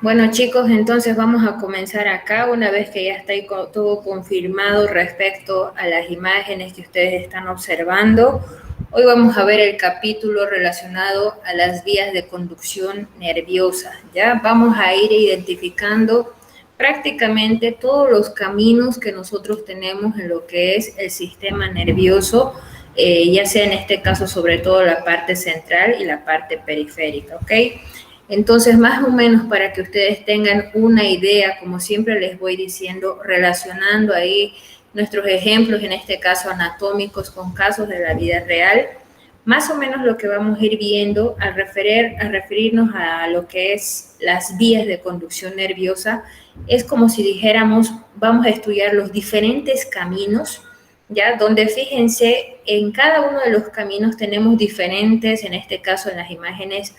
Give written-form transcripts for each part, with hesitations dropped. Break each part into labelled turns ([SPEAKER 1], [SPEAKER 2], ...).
[SPEAKER 1] Bueno chicos, entonces vamos a comenzar acá una vez que ya está ahí todo confirmado respecto a las imágenes que ustedes están observando. Hoy vamos a ver el capítulo relacionado a las vías de conducción nerviosa. Ya vamos a ir identificando prácticamente todos los caminos que nosotros tenemos en lo que es el sistema nervioso, ya sea en este caso sobre todo la parte central y la parte periférica, ¿ok? Entonces, más o menos para que ustedes tengan una idea, como siempre les voy diciendo, relacionando ahí nuestros ejemplos, en este caso anatómicos, con casos de la vida real, más o menos lo que vamos a ir viendo al referirnos a lo que es las vías de conducción nerviosa, es como si dijéramos, vamos a estudiar los diferentes caminos, ¿ya? Donde fíjense, en cada uno de los caminos tenemos diferentes, en este caso en las imágenes,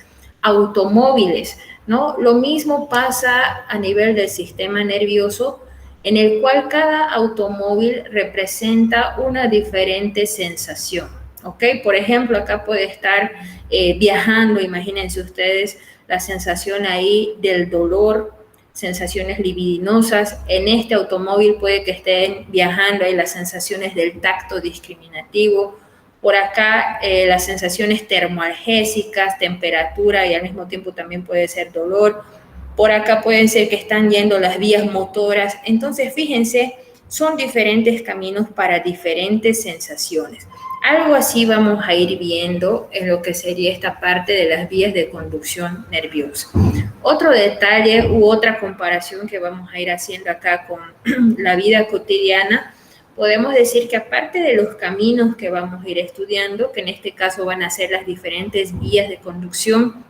[SPEAKER 1] automóviles, ¿no? Lo mismo pasa a nivel del sistema nervioso, en el cual cada automóvil representa una diferente sensación, ¿ok? Por ejemplo, acá puede estar viajando, imagínense ustedes la sensación ahí del dolor, sensaciones libidinosas. En este automóvil puede que estén viajando ahí las sensaciones del tacto discriminativo. Por acá las sensaciones termoalgésicas, temperatura y al mismo tiempo también puede ser dolor. Por acá pueden ser que están yendo las vías motoras. Entonces, fíjense, son diferentes caminos para diferentes sensaciones. Algo así vamos a ir viendo en lo que sería esta parte de las vías de conducción nerviosa. Otro detalle u otra comparación que vamos a ir haciendo acá con la vida cotidiana, podemos decir que aparte de los caminos que vamos a ir estudiando, que en este caso van a ser las diferentes vías de conducción,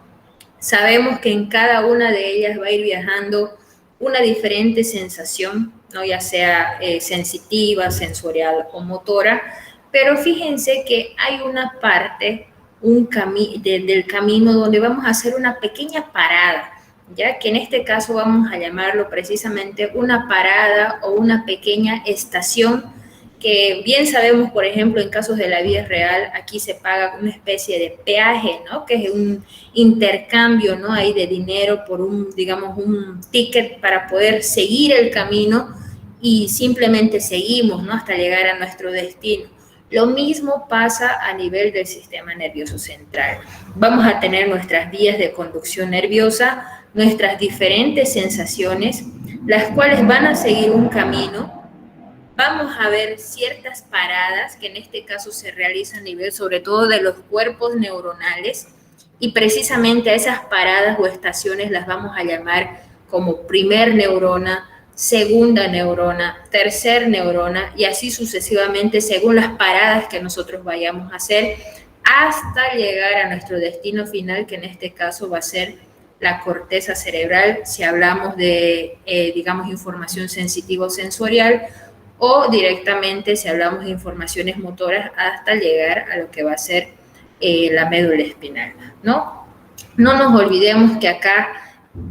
[SPEAKER 1] sabemos que en cada una de ellas va a ir viajando una diferente sensación, ¿no? Ya sea sensitiva, sensorial o motora, pero fíjense que hay una parte del camino donde vamos a hacer una pequeña parada, ya que en este caso vamos a llamarlo precisamente una parada o una pequeña estación, que bien sabemos, por ejemplo, en casos de la vida real, aquí se paga una especie de peaje, ¿no? Que es un intercambio, ¿no? Ahí de dinero por digamos, un ticket para poder seguir el camino y simplemente seguimos, ¿no? Hasta llegar a nuestro destino. Lo mismo pasa a nivel del sistema nervioso central. Vamos a tener nuestras vías de conducción nerviosa, nuestras diferentes sensaciones, las cuales van a seguir un camino. Vamos a ver ciertas paradas que en este caso se realizan a nivel sobre todo de los cuerpos neuronales, y precisamente a esas paradas o estaciones las vamos a llamar como primer neurona, segunda neurona, tercer neurona y así sucesivamente según las paradas que nosotros vayamos a hacer hasta llegar a nuestro destino final, que en este caso va a ser la corteza cerebral, si hablamos de, digamos, información sensitivo-sensorial, o directamente si hablamos de informaciones motoras hasta llegar a lo que va a ser la médula espinal, ¿no? No nos olvidemos que acá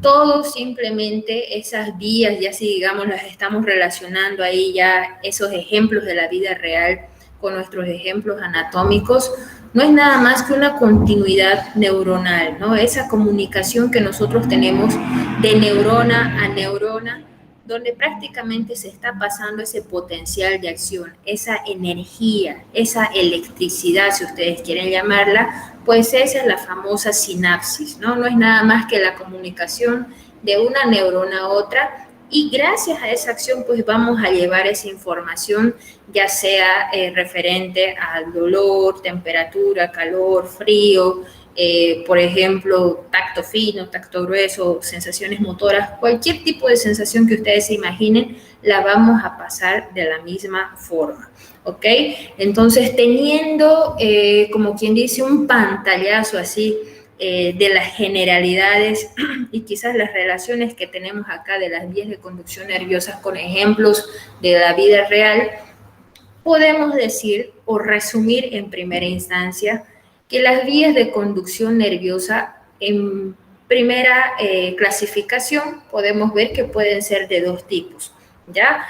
[SPEAKER 1] todo simplemente esas vías, ya si digamos las estamos relacionando ahí ya esos ejemplos de la vida real con nuestros ejemplos anatómicos, no es nada más que una continuidad neuronal, ¿no? Esa comunicación que nosotros tenemos de neurona a neurona, donde prácticamente se está pasando ese potencial de acción, esa energía, esa electricidad, si ustedes quieren llamarla, pues esa es la famosa sinapsis, ¿no? No es nada más que la comunicación de una neurona a otra, y gracias a esa acción pues vamos a llevar esa información, ya sea referente al dolor, temperatura, calor, frío, por ejemplo, tacto fino, tacto grueso, sensaciones motoras, cualquier tipo de sensación que ustedes se imaginen, la vamos a pasar de la misma forma, ¿ok? Entonces, teniendo, como quien dice, un pantallazo así de las generalidades y quizás las relaciones que tenemos acá de las vías de conducción nerviosas con ejemplos de la vida real, podemos decir o resumir en primera instancia que las vías de conducción nerviosa en primera clasificación podemos ver que pueden ser de dos tipos, ¿ya?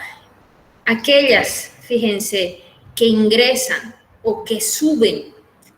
[SPEAKER 1] Aquellas, fíjense, que ingresan o que suben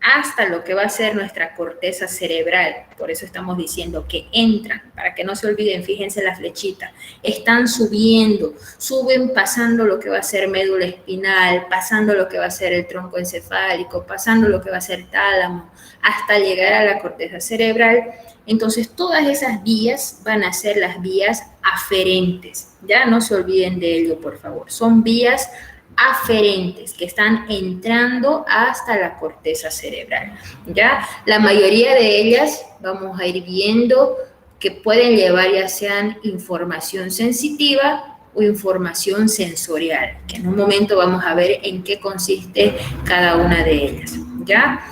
[SPEAKER 1] hasta lo que va a ser nuestra corteza cerebral. Por eso estamos diciendo que entran, para que no se olviden, fíjense la flechita, están subiendo, suben pasando lo que va a ser médula espinal, pasando lo que va a ser el tronco encefálico, pasando lo que va a ser tálamo, hasta llegar a la corteza cerebral. Entonces, todas esas vías van a ser las vías aferentes. Ya no se olviden de ello, por favor. Son vías aferentes que están entrando hasta la corteza cerebral. Ya la mayoría de ellas vamos a ir viendo que pueden llevar ya sean información sensitiva o información sensorial, que en un momento vamos a ver en qué consiste cada una de ellas. Ya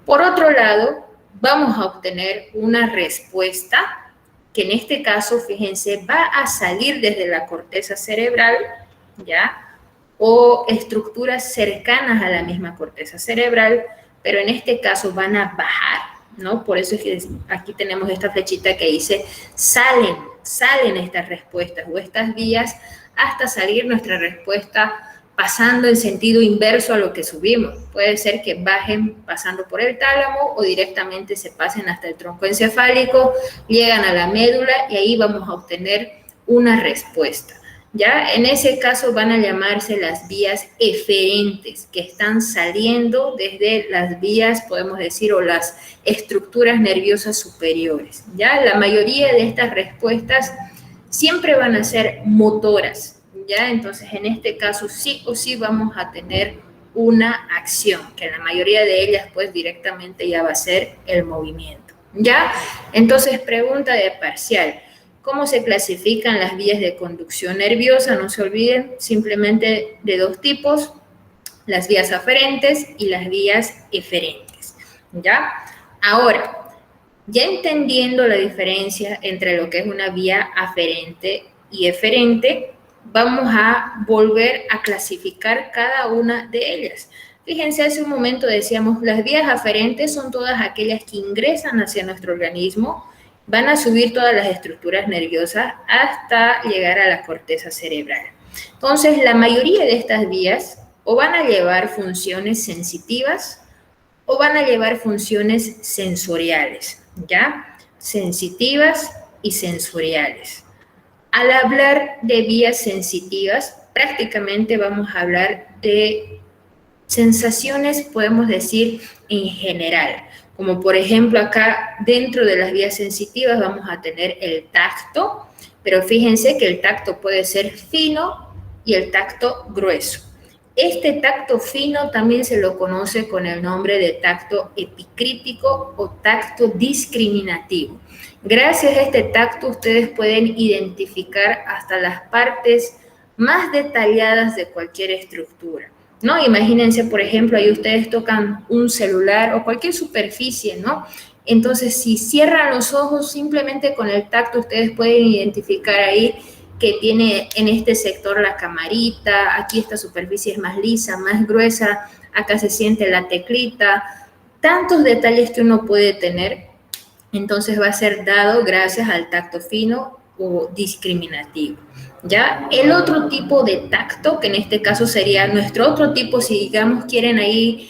[SPEAKER 1] por otro lado, vamos a obtener una respuesta que en este caso, fíjense, va a salir desde la corteza cerebral, ¿ya? O estructuras cercanas a la misma corteza cerebral, pero en este caso van a bajar, ¿no? Por eso es que aquí tenemos esta flechita que dice salen estas respuestas o estas vías hasta salir nuestra respuesta pasando en sentido inverso a lo que subimos. Puede ser que bajen pasando por el tálamo o directamente se pasen hasta el tronco encefálico, llegan a la médula y ahí vamos a obtener una respuesta. Ya en ese caso van a llamarse las vías eferentes, que están saliendo desde las vías, podemos decir, o las estructuras nerviosas superiores. Ya la mayoría de estas respuestas siempre van a ser motoras. ¿Ya? Entonces, en este caso, sí o sí vamos a tener una acción, que en la mayoría de ellas, pues, directamente ya va a ser el movimiento, ¿ya? Entonces, pregunta de parcial. ¿Cómo se clasifican las vías de conducción nerviosa? No se olviden, simplemente de dos tipos, las vías aferentes y las vías eferentes, ¿ya? Ahora, ya entendiendo la diferencia entre lo que es una vía aferente y eferente, vamos a volver a clasificar cada una de ellas. Fíjense, hace un momento decíamos, las vías aferentes son todas aquellas que ingresan hacia nuestro organismo, van a subir todas las estructuras nerviosas hasta llegar a la corteza cerebral. Entonces, la mayoría de estas vías o van a llevar funciones sensitivas o van a llevar funciones sensoriales, ¿ya? Sensitivas y sensoriales. Al hablar de vías sensitivas, prácticamente vamos a hablar de sensaciones, podemos decir, en general. Como por ejemplo acá dentro de las vías sensitivas vamos a tener el tacto, pero fíjense que el tacto puede ser fino y el tacto grueso. Este tacto fino también se lo conoce con el nombre de tacto epicrítico o tacto discriminativo. Gracias a este tacto ustedes pueden identificar hasta las partes más detalladas de cualquier estructura, ¿no? Imagínense, por ejemplo, ahí ustedes tocan un celular o cualquier superficie, ¿no? Entonces, si cierran los ojos, simplemente con el tacto ustedes pueden identificar ahí que tiene en este sector la camarita, aquí esta superficie es más lisa, más gruesa, acá se siente la teclita, tantos detalles que uno puede tener. Entonces va a ser dado gracias al tacto fino o discriminativo, ¿ya? El otro tipo de tacto, que en este caso sería nuestro otro tipo, si digamos quieren ahí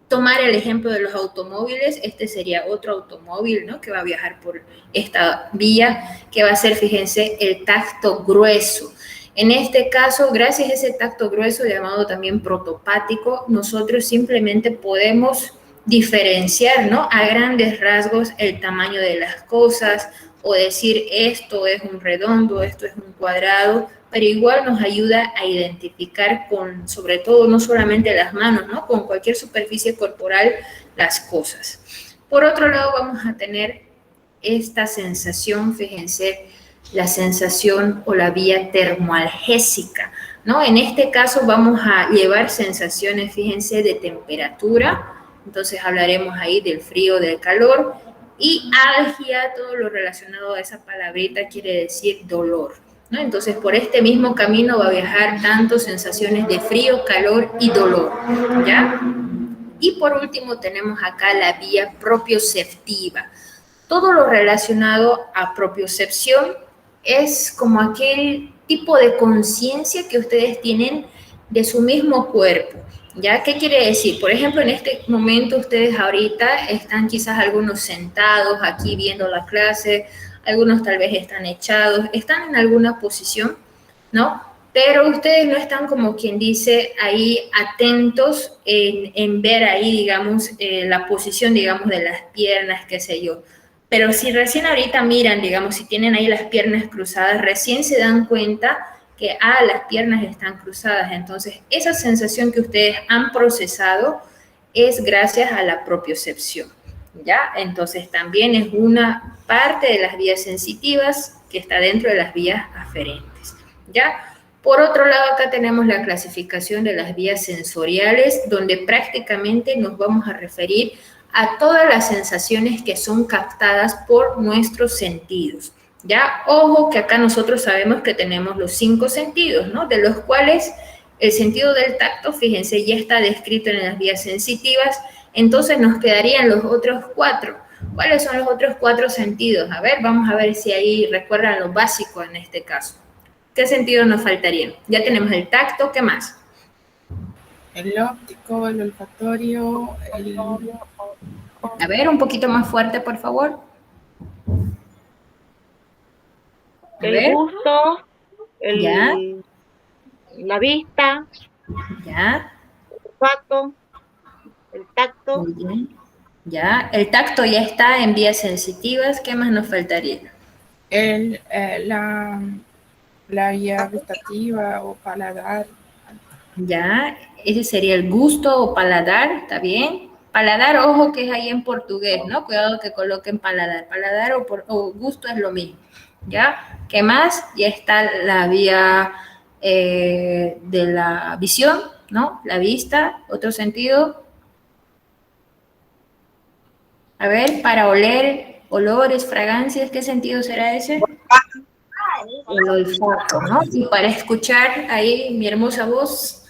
[SPEAKER 1] tomar el ejemplo de los automóviles, este sería otro automóvil, ¿no? Que va a viajar por esta vía, que va a ser, fíjense, el tacto grueso. En este caso, gracias a ese tacto grueso, llamado también protopático, nosotros simplemente podemos diferenciar, ¿no? A grandes rasgos el tamaño de las cosas o decir esto es un redondo, esto es un cuadrado, pero igual nos ayuda a identificar con, sobre todo, no solamente las manos, ¿no? Con cualquier superficie corporal, las cosas. Por otro lado, vamos a tener esta sensación, fíjense, la sensación o la vía termoalgésica, ¿no? En este caso vamos a llevar sensaciones, fíjense, de temperatura. Entonces hablaremos ahí del frío, del calor, y algia, todo lo relacionado a esa palabrita quiere decir dolor, ¿no? Entonces por este mismo camino va a viajar tanto sensaciones de frío, calor y dolor, ¿ya? Y por último tenemos acá la vía propioceptiva. Todo lo relacionado a propiocepción es como aquel tipo de conciencia que ustedes tienen de su mismo cuerpo. ¿Ya? ¿Qué quiere decir? Por ejemplo, en este momento ustedes ahorita están quizás algunos sentados aquí viendo la clase, algunos tal vez están echados, están en alguna posición, ¿no? Pero ustedes no están como quien dice ahí atentos en ver ahí, digamos, la posición, digamos, de las piernas, qué sé yo. Pero si recién ahorita miran, digamos, si tienen ahí las piernas cruzadas, recién se dan cuenta que las piernas están cruzadas. Entonces, esa sensación que ustedes han procesado es gracias a la propiocepción, ¿ya? Entonces, también es una parte de las vías sensitivas que está dentro de las vías aferentes, ¿ya? Por otro lado, acá tenemos la clasificación de las vías sensoriales, donde prácticamente nos vamos a referir a todas las sensaciones que son captadas por nuestros sentidos. ¿Ya? Ojo que acá nosotros sabemos que tenemos los 5 sentidos, ¿no? De los cuales el sentido del tacto, fíjense, ya está descrito en las vías sensitivas, entonces nos quedarían los otros 4. ¿Cuáles son los otros 4 sentidos? A ver, vamos a ver si ahí recuerdan lo básico en este caso. ¿Qué sentidos nos faltarían? Ya tenemos el tacto, ¿qué más?
[SPEAKER 2] El óptico, el olfatorio,
[SPEAKER 1] A ver, un poquito más fuerte, por favor. A
[SPEAKER 3] el
[SPEAKER 1] ver,
[SPEAKER 3] gusto,
[SPEAKER 1] ya,
[SPEAKER 3] la vista,
[SPEAKER 1] ya,
[SPEAKER 3] el olfato, el tacto,
[SPEAKER 1] muy bien. Ya, el tacto ya está en vías sensitivas, ¿qué más nos faltaría?
[SPEAKER 2] el, la guía gustativa o paladar.
[SPEAKER 1] Ya, ese sería el gusto o paladar, ¿está bien? Paladar, ojo que es ahí en portugués, ¿no? Cuidado que coloquen paladar. Paladar o gusto es lo mismo, ¿ya? ¿Qué más? Ya está la vía de la visión, ¿no? La vista, otro sentido. A ver, para oler, olores, fragancias, ¿qué sentido será ese? El olfato, ¿no? Y para escuchar ahí mi hermosa voz,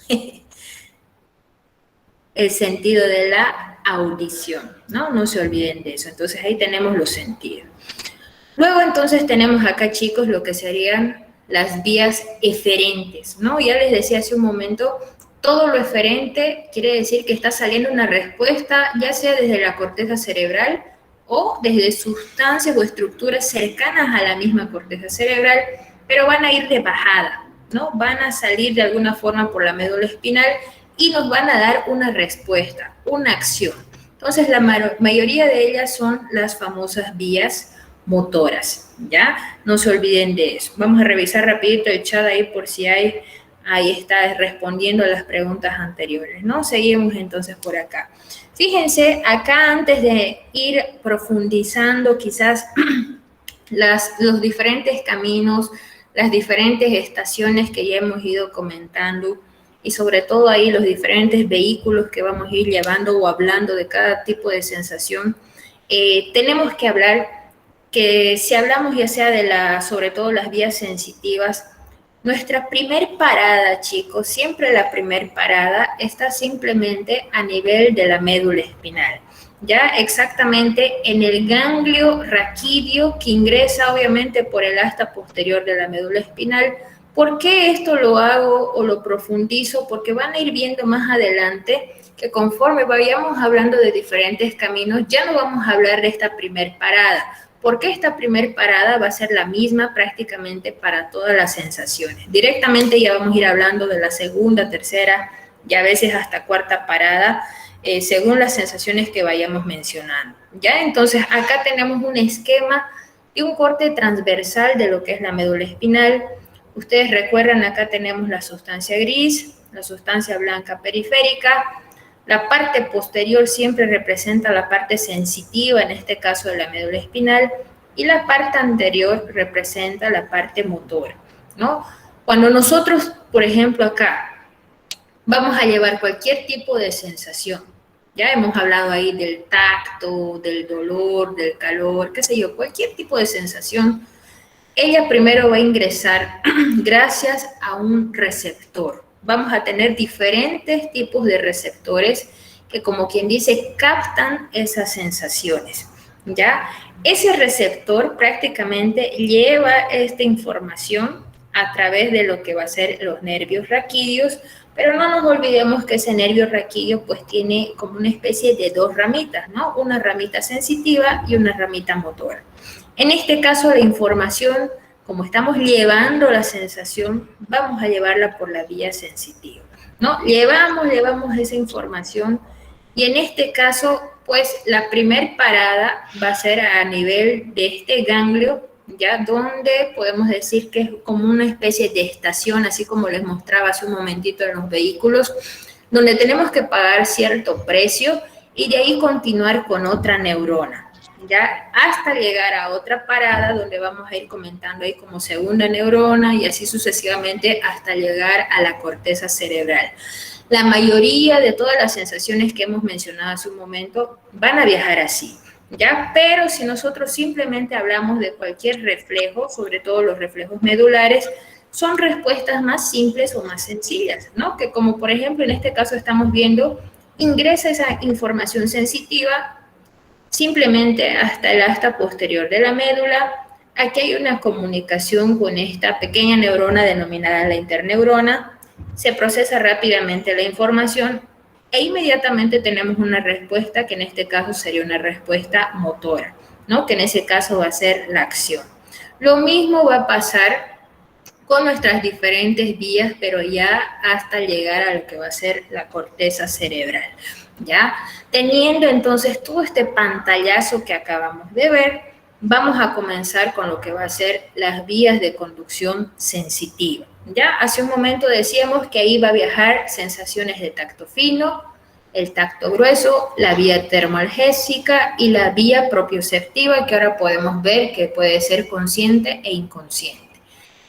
[SPEAKER 1] el sentido de la audición, ¿no? No se olviden de eso. Entonces ahí tenemos los sentidos. Luego entonces tenemos acá, chicos, lo que serían las vías eferentes, ¿no? Ya les decía hace un momento, todo lo eferente quiere decir que está saliendo una respuesta, ya sea desde la corteza cerebral o desde sustancias o estructuras cercanas a la misma corteza cerebral, pero van a ir de bajada, ¿no? Van a salir de alguna forma por la médula espinal y nos van a dar una respuesta, una acción. Entonces, la mayoría de ellas son las famosas vías motoras, ¿ya? No se olviden de eso. Vamos a revisar rapidito el chat ahí por si hay, ahí está respondiendo a las preguntas anteriores, ¿no? Seguimos entonces por acá. Fíjense, acá antes de ir profundizando quizás los diferentes caminos, las diferentes estaciones que ya hemos ido comentando y sobre todo ahí los diferentes vehículos que vamos a ir llevando o hablando de cada tipo de sensación, tenemos que hablar que si hablamos ya sea de sobre todo las vías sensitivas, nuestra primer parada, chicos, siempre la primer parada está simplemente a nivel de la médula espinal, ya exactamente en el ganglio raquídeo que ingresa obviamente por el asta posterior de la médula espinal. ¿Por qué esto lo hago o lo profundizo? Porque van a ir viendo más adelante que conforme vayamos hablando de diferentes caminos, ya no vamos a hablar de esta primer parada, porque esta primer parada va a ser la misma prácticamente para todas las sensaciones. Directamente ya vamos a ir hablando de la segunda, tercera y a veces hasta cuarta parada, según las sensaciones que vayamos mencionando. ¿Ya? Entonces, acá tenemos un esquema de un corte transversal de lo que es la médula espinal. Ustedes recuerdan, acá tenemos la sustancia gris, la sustancia blanca periférica. La parte posterior siempre representa la parte sensitiva, en este caso de la médula espinal, y la parte anterior representa la parte motora, ¿no? Cuando nosotros, por ejemplo, acá vamos a llevar cualquier tipo de sensación, ya hemos hablado ahí del tacto, del dolor, del calor, qué sé yo, cualquier tipo de sensación, ella primero va a ingresar gracias a un receptor. Vamos a tener diferentes tipos de receptores que, como quien dice, captan esas sensaciones, ¿ya? Ese receptor prácticamente lleva esta información a través de lo que va a ser los nervios raquídeos Pero no nos olvidemos que ese nervio raquídeo pues tiene como una especie de dos ramitas, ¿no? Una ramita sensitiva y una ramita motora. En este caso la información, como estamos llevando la sensación, vamos a llevarla por la vía sensitiva, ¿no? Llevamos esa información y en este caso, pues la primer parada va a ser a nivel de este ganglio, ya donde podemos decir que es como una especie de estación, así como les mostraba hace un momentito en los vehículos, donde tenemos que pagar cierto precio y de ahí continuar con otra neurona, ya hasta llegar a otra parada donde vamos a ir comentando ahí como segunda neurona y así sucesivamente hasta llegar a la corteza cerebral. La mayoría de todas las sensaciones que hemos mencionado hace un momento van a viajar así, ¿ya? Pero si nosotros simplemente hablamos de cualquier reflejo, sobre todo los reflejos medulares, son respuestas más simples o más sencillas, ¿no? Que como por ejemplo en este caso estamos viendo, ingresa esa información sensitiva simplemente hasta el asta posterior de la médula. Aquí hay una comunicación con esta pequeña neurona denominada la interneurona, se procesa rápidamente la información e inmediatamente tenemos una respuesta que en este caso sería una respuesta motora, ¿no? Que en ese caso va a ser la acción. Lo mismo va a pasar con nuestras diferentes vías, pero ya hasta llegar a lo que va a ser la corteza cerebral, ¿ya? Teniendo entonces todo este pantallazo que acabamos de ver, vamos a comenzar con lo que va a ser las vías de conducción sensitiva. Ya hace un momento decíamos que ahí va a viajar sensaciones de tacto fino, el tacto grueso, la vía termoalgésica y la vía propioceptiva, que ahora podemos ver que puede ser consciente e inconsciente.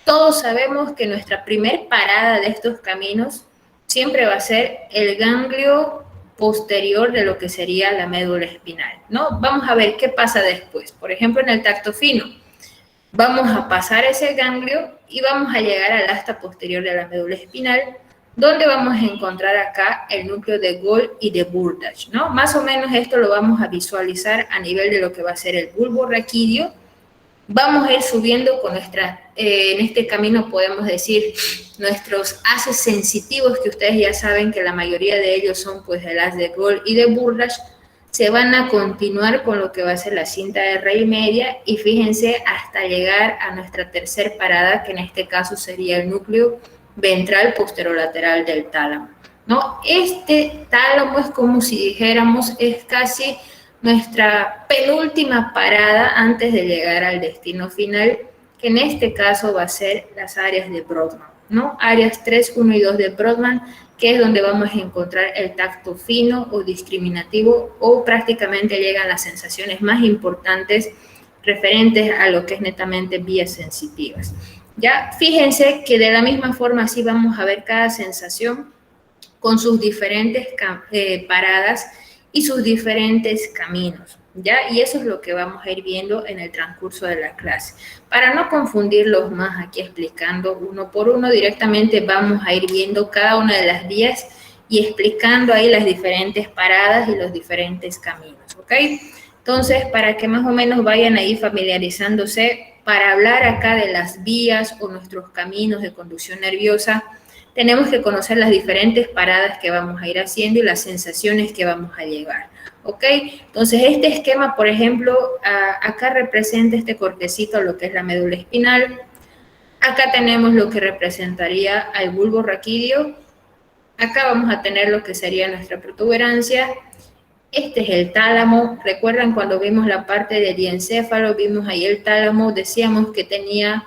[SPEAKER 1] Todos sabemos que nuestra primer parada de estos caminos siempre va a ser el ganglio posterior de lo que sería la médula espinal, ¿no? Vamos a ver qué pasa después. Por ejemplo, en el tacto fino, vamos a pasar ese ganglio y vamos a llegar al asta posterior de la médula espinal, donde vamos a encontrar acá el núcleo de Gold y de Burdach, ¿no? Más o menos esto lo vamos a visualizar a nivel de lo que va a ser el bulbo raquídeo. Vamos a ir subiendo con en este camino podemos decir, nuestros haces sensitivos, que ustedes ya saben que la mayoría de ellos son pues el haz de Gold y de Burdach, se van a continuar con lo que va a ser la cinta de Rey media y fíjense hasta llegar a nuestra tercer parada, que en este caso sería el núcleo ventral posterolateral del tálamo, ¿no? Este tálamo es como si dijéramos, es casi nuestra penúltima parada antes de llegar al destino final, que en este caso va a ser las áreas de Brodmann, ¿no? Áreas 3, 1 y 2 de Brodmann, que es donde vamos a encontrar el tacto fino o discriminativo, o prácticamente llegan las sensaciones más importantes referentes a lo que es netamente vías sensitivas. Ya, fíjense que de la misma forma así vamos a ver cada sensación con sus diferentes paradas y sus diferentes caminos, ¿ya? Y eso es lo que vamos a ir viendo en el transcurso de la clase. Para no confundirlos más aquí explicando uno por uno, directamente vamos a ir viendo cada una de las vías y explicando ahí las diferentes paradas y los diferentes caminos, ¿ok? Entonces, para que más o menos vayan ahí familiarizándose, para hablar acá de las vías o nuestros caminos de conducción nerviosa, tenemos que conocer las diferentes paradas que vamos a ir haciendo y las sensaciones que vamos a llevar, ¿ok? Entonces, este esquema, por ejemplo, acá representa este cortecito, lo que es la médula espinal. Acá tenemos lo que representaría al bulbo raquídeo. Acá vamos a tener lo que sería nuestra protuberancia. Este es el tálamo. Recuerdan cuando vimos la parte de diencéfalo, vimos ahí el tálamo, decíamos que tenía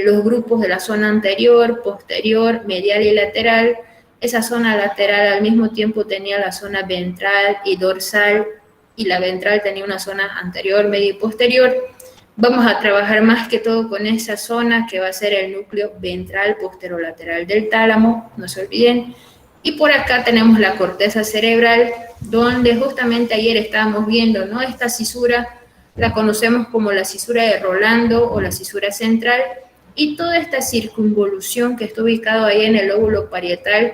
[SPEAKER 1] los grupos de la zona anterior, posterior, medial y lateral. Esa zona lateral al mismo tiempo tenía la zona ventral y dorsal, y la ventral tenía una zona anterior, media y posterior. Vamos a trabajar más que todo con esa zona que va a ser el núcleo ventral posterolateral del tálamo, no se olviden. Y por acá tenemos la corteza cerebral, donde justamente ayer estábamos viendo, ¿no? Esta cisura la conocemos como la cisura de Rolando o la cisura central, y toda esta circunvolución que está ubicado ahí en el lóbulo parietal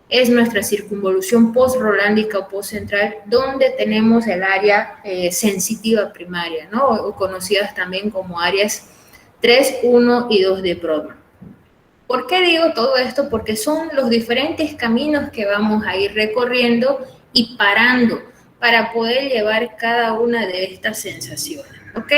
[SPEAKER 1] es nuestra circunvolución post-rolándica o post-central, donde tenemos el área sensitiva primaria, ¿no? O conocidas también como áreas 3, 1 y 2 de Brodmann. ¿Por qué digo todo esto? Porque son los diferentes caminos que vamos a ir recorriendo y parando para poder llevar cada una de estas sensaciones, ¿ok?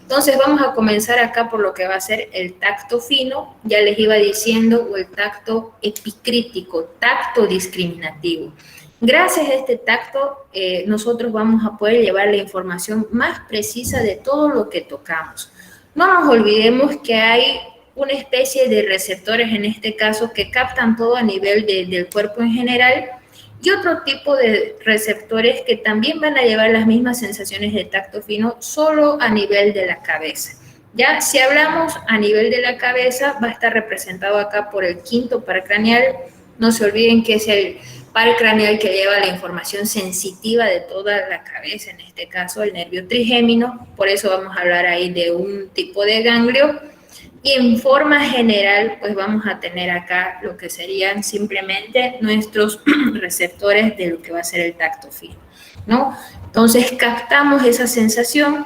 [SPEAKER 1] Entonces vamos a comenzar acá por lo que va a ser el tacto fino, ya les iba diciendo, o el tacto epicrítico, tacto discriminativo. Gracias a este tacto, nosotros vamos a poder llevar la información más precisa de todo lo que tocamos. No nos olvidemos que hay una especie de receptores, en este caso, que captan todo a nivel del cuerpo en general, y otro tipo de receptores que también van a llevar las mismas sensaciones de tacto fino, solo a nivel de la cabeza. Ya, si hablamos a nivel de la cabeza, va a estar representado acá por el quinto par craneal. No se olviden que es el par craneal que lleva la información sensitiva de toda la cabeza, en este caso el nervio trigémino, por eso vamos a hablar ahí de un tipo de ganglio. Y en forma general, pues vamos a tener acá lo que serían simplemente nuestros receptores de lo que va a ser el tacto fino, ¿no? Entonces captamos esa sensación,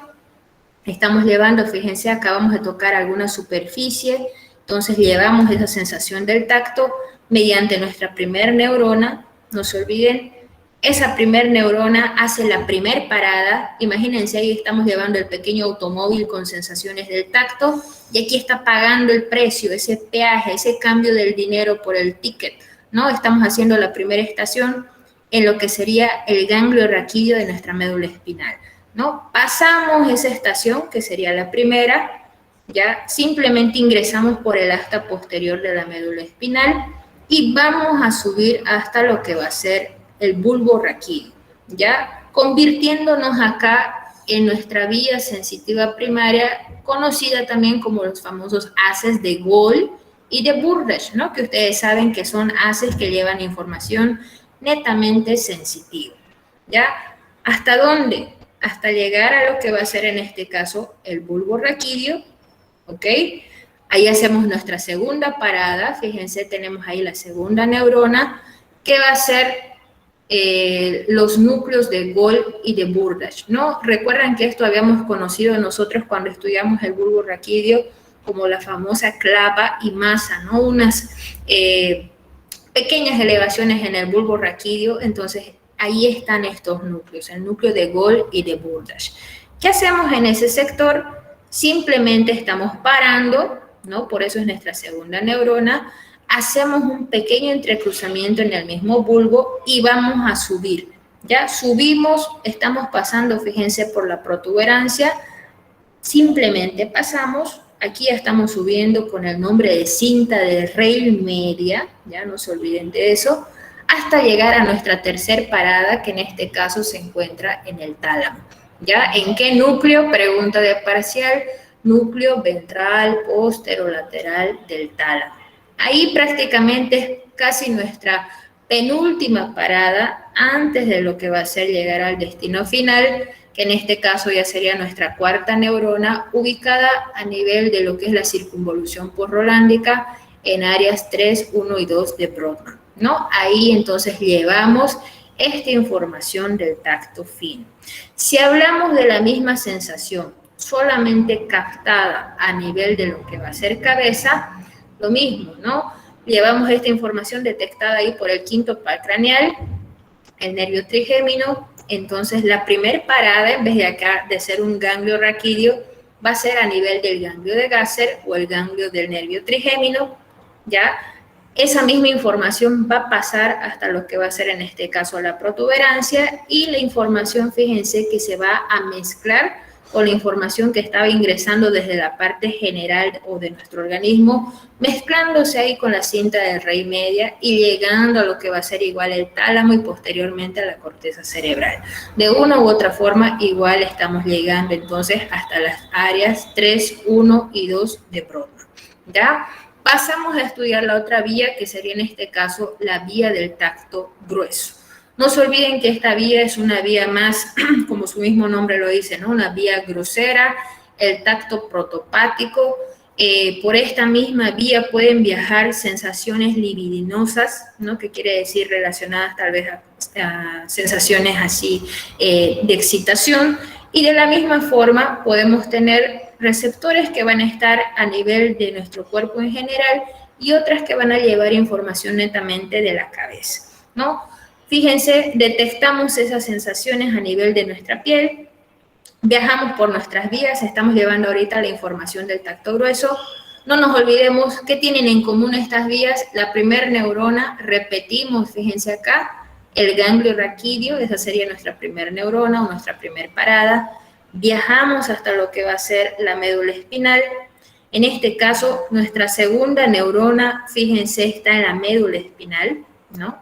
[SPEAKER 1] estamos llevando, fíjense, acá vamos a tocar alguna superficie, entonces llevamos esa sensación del tacto mediante nuestra primer neurona, no se olviden. Esa primer neurona hace la primer parada. Imagínense, ahí estamos llevando el pequeño automóvil con sensaciones del tacto y aquí está pagando el precio, ese peaje, ese cambio del dinero por el ticket, ¿no? Estamos haciendo la primera estación en lo que sería el ganglio raquídeo de nuestra médula espinal, ¿no? Pasamos esa estación, que sería la primera, ya simplemente ingresamos por el asta posterior de la médula espinal y vamos a subir hasta lo que va a ser el bulbo raquídeo, ya convirtiéndonos acá en nuestra vía sensitiva primaria, conocida también como los famosos haces de Gall y de Burdach, ¿no? Que ustedes saben que son haces que llevan información netamente sensitiva, ¿ya? ¿Hasta dónde? Hasta llegar a lo que va a ser en este caso el bulbo raquídeo, ¿ok? Ahí hacemos nuestra segunda parada, fíjense, tenemos ahí la segunda neurona, que va a ser los núcleos de Gall y de Burdach, ¿no? Recuerdan que esto habíamos conocido nosotros cuando estudiamos el bulbo raquídeo como la famosa clava y masa, ¿no? Unas pequeñas elevaciones en el bulbo raquídeo, entonces ahí están estos núcleos, el núcleo de Gall y de Burdach. ¿Qué hacemos en ese sector? Simplemente estamos parando, ¿no? Por eso es nuestra segunda neurona. Hacemos un pequeño entrecruzamiento en el mismo bulbo y vamos a subir. Ya subimos, estamos pasando, fíjense, por la protuberancia, simplemente pasamos, aquí ya estamos subiendo con el nombre de cinta de Rayleigh media, ya no se olviden de eso, hasta llegar a nuestra tercer parada, que en este caso se encuentra en el tálamo. ¿Ya? ¿En qué núcleo? Pregunta de parcial, núcleo ventral, posterolateral del tálamo. Ahí prácticamente es casi nuestra penúltima parada antes de lo que va a ser llegar al destino final, que en este caso ya sería nuestra cuarta neurona, ubicada a nivel de lo que es la circunvolución posrolándica en áreas 3, 1 y 2 de Brodmann, ¿no? Ahí entonces llevamos esta información del tacto fino. Si hablamos de la misma sensación, solamente captada a nivel de lo que va a ser cabeza, lo mismo, ¿no? Llevamos esta información detectada ahí por el quinto par craneal, el nervio trigémino, entonces la primer parada, en vez de acá de ser un ganglio raquídeo, va a ser a nivel del ganglio de Gasser o el ganglio del nervio trigémino, ¿ya? Esa misma información va a pasar hasta lo que va a ser en este caso la protuberancia y la información, fíjense, que se va a mezclar con la información que estaba ingresando desde la parte general o de nuestro organismo, mezclándose ahí con la cinta de Rayleigh media y llegando a lo que va a ser igual el tálamo y posteriormente a la corteza cerebral. De una u otra forma, igual estamos llegando entonces hasta las áreas 3, 1 y 2 de Brodmann, ¿ya? Pasamos a estudiar la otra vía, que sería en este caso la vía del tacto grueso. No se olviden que esta vía es una vía más, como su mismo nombre lo dice, ¿no? Una vía grosera, el tacto protopático. Por esta misma vía pueden viajar sensaciones libidinosas, ¿no? Que quiere decir relacionadas tal vez a sensaciones así de excitación. Y de la misma forma podemos tener receptores que van a estar a nivel de nuestro cuerpo en general y otras que van a llevar información netamente de la cabeza, ¿no? Fíjense, detectamos esas sensaciones a nivel de nuestra piel, viajamos por nuestras vías, estamos llevando ahorita la información del tacto grueso. No nos olvidemos qué tienen en común estas vías. La primer neurona, repetimos, fíjense acá, el ganglio raquídeo, esa sería nuestra primer neurona o nuestra primer parada. Viajamos hasta lo que va a ser la médula espinal. En este caso, nuestra segunda neurona, fíjense, está en la médula espinal, ¿no?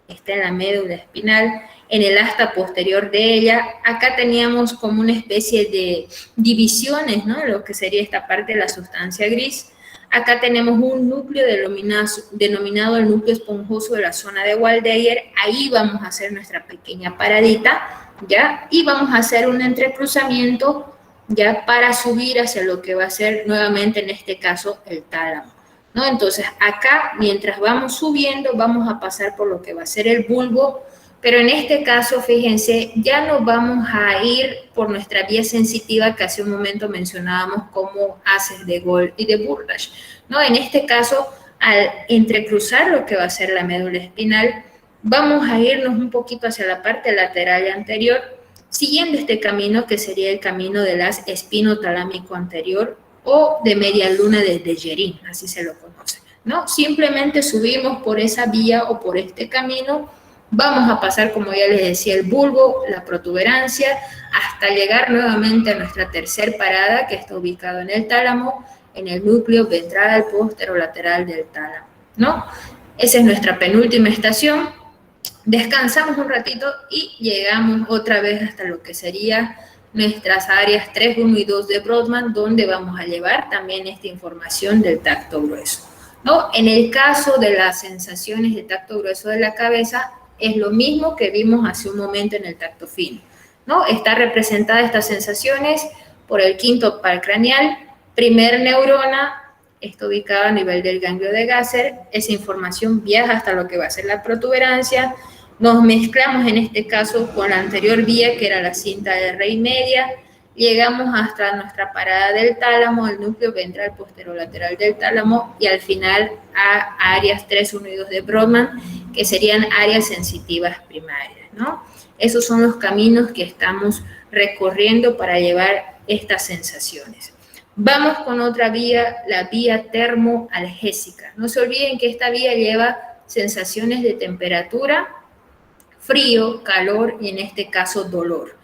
[SPEAKER 1] Está en la médula espinal, en el asta posterior de ella. Acá teníamos como una especie de divisiones, ¿no? Lo que sería esta parte de la sustancia gris. Acá tenemos un núcleo denominado el núcleo esponjoso de la zona de Waldeyer. Ahí vamos a hacer nuestra pequeña paradita, ¿ya? Y vamos a hacer un entrecruzamiento, ¿ya? Para subir hacia lo que va a ser nuevamente, en este caso, el tálamo, ¿no? Entonces, acá, mientras vamos subiendo, vamos a pasar por lo que va a ser el bulbo, pero en este caso, fíjense, ya no vamos a ir por nuestra vía sensitiva que hace un momento mencionábamos como haces de Gold y de Burrage, ¿no? En este caso, al entrecruzar lo que va a ser la médula espinal, vamos a irnos un poquito hacia la parte lateral y anterior, siguiendo este camino que sería el camino del haz espinotalámico anterior o de media luna de Dejerin, así se lo conoce, ¿no? Simplemente subimos por esa vía o por este camino. Vamos a pasar, como ya les decía, el bulbo, la protuberancia, hasta llegar nuevamente a nuestra tercer parada, que está ubicado en el tálamo, en el núcleo ventral posterolateral del tálamo, ¿no? Esa es nuestra penúltima estación. Descansamos un ratito y llegamos otra vez hasta lo que sería nuestras áreas 3, 1 y 2 de Brodmann, donde vamos a llevar también esta información del tacto grueso, ¿no? En el caso de las sensaciones de tacto grueso de la cabeza, es lo mismo que vimos hace un momento en el tacto fino, ¿no? Está representada estas sensaciones por el quinto par craneal, primer neurona, está ubicada a nivel del ganglio de Gasser, esa información viaja hasta lo que va a ser la protuberancia, nos mezclamos en este caso con la anterior vía, que era la cinta de Rey media, llegamos hasta nuestra parada del tálamo, el núcleo ventral posterolateral del tálamo, y al final a áreas 3, 1 y 2 de Brodmann, que serían áreas sensitivas primarias, ¿no? Esos son los caminos que estamos recorriendo para llevar estas sensaciones. Vamos con otra vía, la vía termoalgésica. No se olviden que esta vía lleva sensaciones de temperatura, frío, calor y en este caso dolor.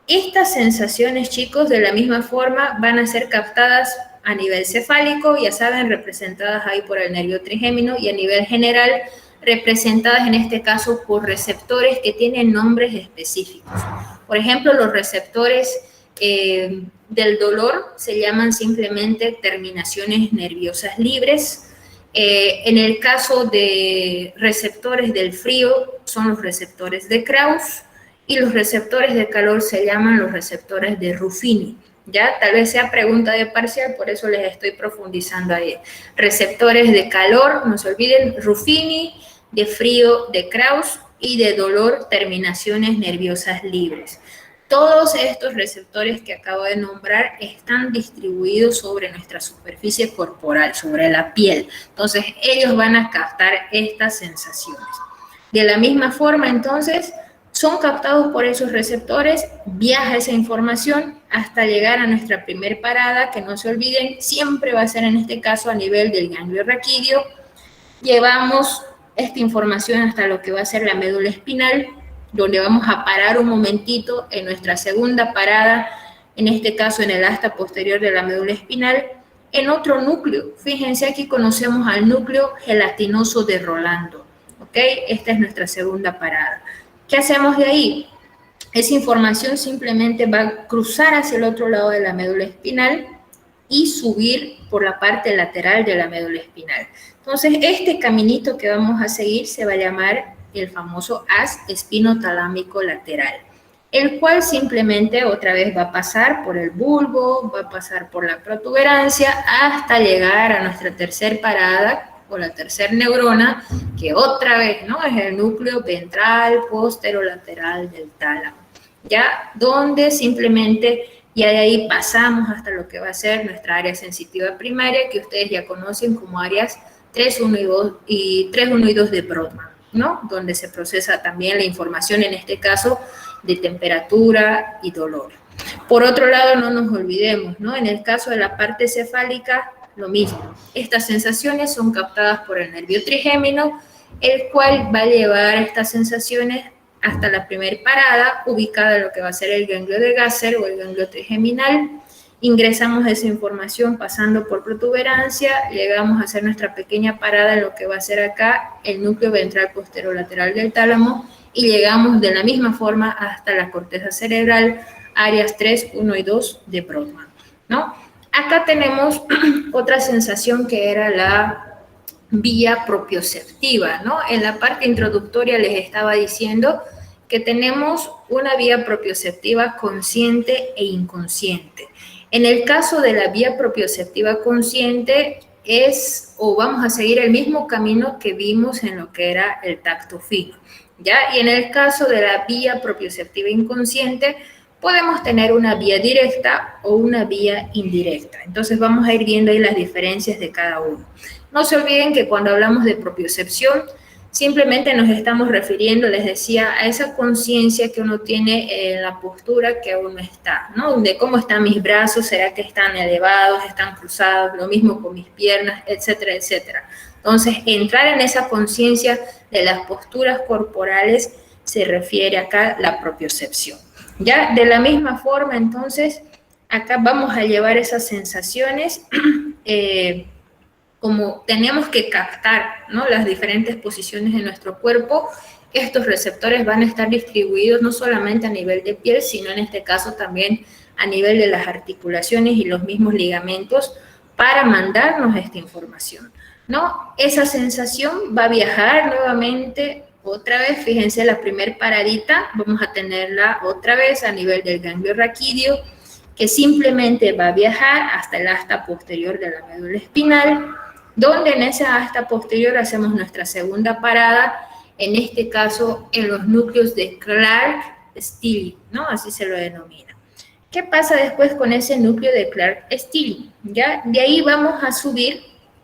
[SPEAKER 1] Estas sensaciones, chicos, de la misma forma van a ser captadas a nivel cefálico, ya saben, representadas ahí por el nervio trigémino, y a nivel general representadas en este caso por receptores que tienen nombres específicos. Por ejemplo, los receptores del dolor se llaman simplemente terminaciones nerviosas libres. En el caso de receptores del frío son los receptores de Krauss, y los receptores de calor se llaman los receptores de Ruffini. Ya, tal vez sea pregunta de parcial, por eso les estoy profundizando ahí. Receptores de calor, no se olviden, Ruffini, de frío de Krauss, y de dolor, terminaciones nerviosas libres. Todos estos receptores que acabo de nombrar están distribuidos sobre nuestra superficie corporal, sobre la piel. Entonces, ellos van a captar estas sensaciones. De la misma forma, entonces, son captados por esos receptores, viaja esa información hasta llegar a nuestra primer parada, que no se olviden, siempre va a ser en este caso a nivel del ganglio raquídeo. Llevamos esta información hasta lo que va a ser la médula espinal, donde vamos a parar un momentito en nuestra segunda parada, en este caso en el asta posterior de la médula espinal, en otro núcleo. Fíjense, aquí conocemos al núcleo gelatinoso de Rolando, ¿ok? Esta es nuestra segunda parada. ¿Qué hacemos de ahí? Esa información simplemente va a cruzar hacia el otro lado de la médula espinal y subir por la parte lateral de la médula espinal. Entonces, este caminito que vamos a seguir se va a llamar el famoso haz espinotalámico lateral, el cual simplemente otra vez va a pasar por el bulbo, va a pasar por la protuberancia hasta llegar a nuestra tercer parada, o la tercer neurona, que otra vez, ¿no? Es el núcleo ventral posterolateral del tálamo, ya, donde simplemente ya de ahí pasamos hasta lo que va a ser nuestra área sensitiva primaria, que ustedes ya conocen como áreas 3, 1 y 2 de Brodmann, ¿no? Donde se procesa también la información, en este caso, de temperatura y dolor. Por otro lado, no nos olvidemos, ¿no? En el caso de la parte cefálica, lo mismo. Estas sensaciones son captadas por el nervio trigémino, el cual va a llevar estas sensaciones hasta la primera parada, ubicada en lo que va a ser el ganglio de Gasser o el ganglio trigeminal. Ingresamos esa información pasando por protuberancia, llegamos a hacer nuestra pequeña parada en lo que va a ser acá el núcleo ventral posterolateral del tálamo y llegamos de la misma forma hasta la corteza cerebral, áreas 3, 1 y 2 de Brodmann, ¿no? Acá tenemos otra sensación que era la vía propioceptiva, ¿no? En la parte introductoria les estaba diciendo que tenemos una vía propioceptiva consciente e inconsciente. En el caso de la vía propioceptiva consciente es, o vamos a seguir el mismo camino que vimos en lo que era el tacto fino, ¿ya? Y en el caso de la vía propioceptiva inconsciente, podemos tener una vía directa o una vía indirecta. Entonces vamos a ir viendo ahí las diferencias de cada uno. No se olviden que cuando hablamos de propiocepción, simplemente nos estamos refiriendo, les decía, a esa conciencia que uno tiene en la postura que uno está, ¿no? De cómo están mis brazos, será que están elevados, están cruzados, lo mismo con mis piernas, etcétera, etcétera. Entonces, entrar en esa conciencia de las posturas corporales se refiere acá a la propiocepción. Ya, de la misma forma, entonces, acá vamos a llevar esas sensaciones como tenemos que captar, ¿no?, las diferentes posiciones de nuestro cuerpo. Estos receptores van a estar distribuidos no solamente a nivel de piel, sino en este caso también a nivel de las articulaciones y los mismos ligamentos para mandarnos esta información, ¿no? Esa sensación va a viajar nuevamente otra vez, fíjense, la primer paradita, vamos a tenerla otra vez a nivel del ganglio raquídeo, que simplemente va a viajar hasta el asta posterior de la médula espinal, donde en esa asta posterior hacemos nuestra segunda parada, en este caso en los núcleos de Clark-Stille, ¿no? Así se lo denomina. ¿Qué pasa después con ese núcleo de Clark-Stille? ¿Ya? De ahí vamos a subir,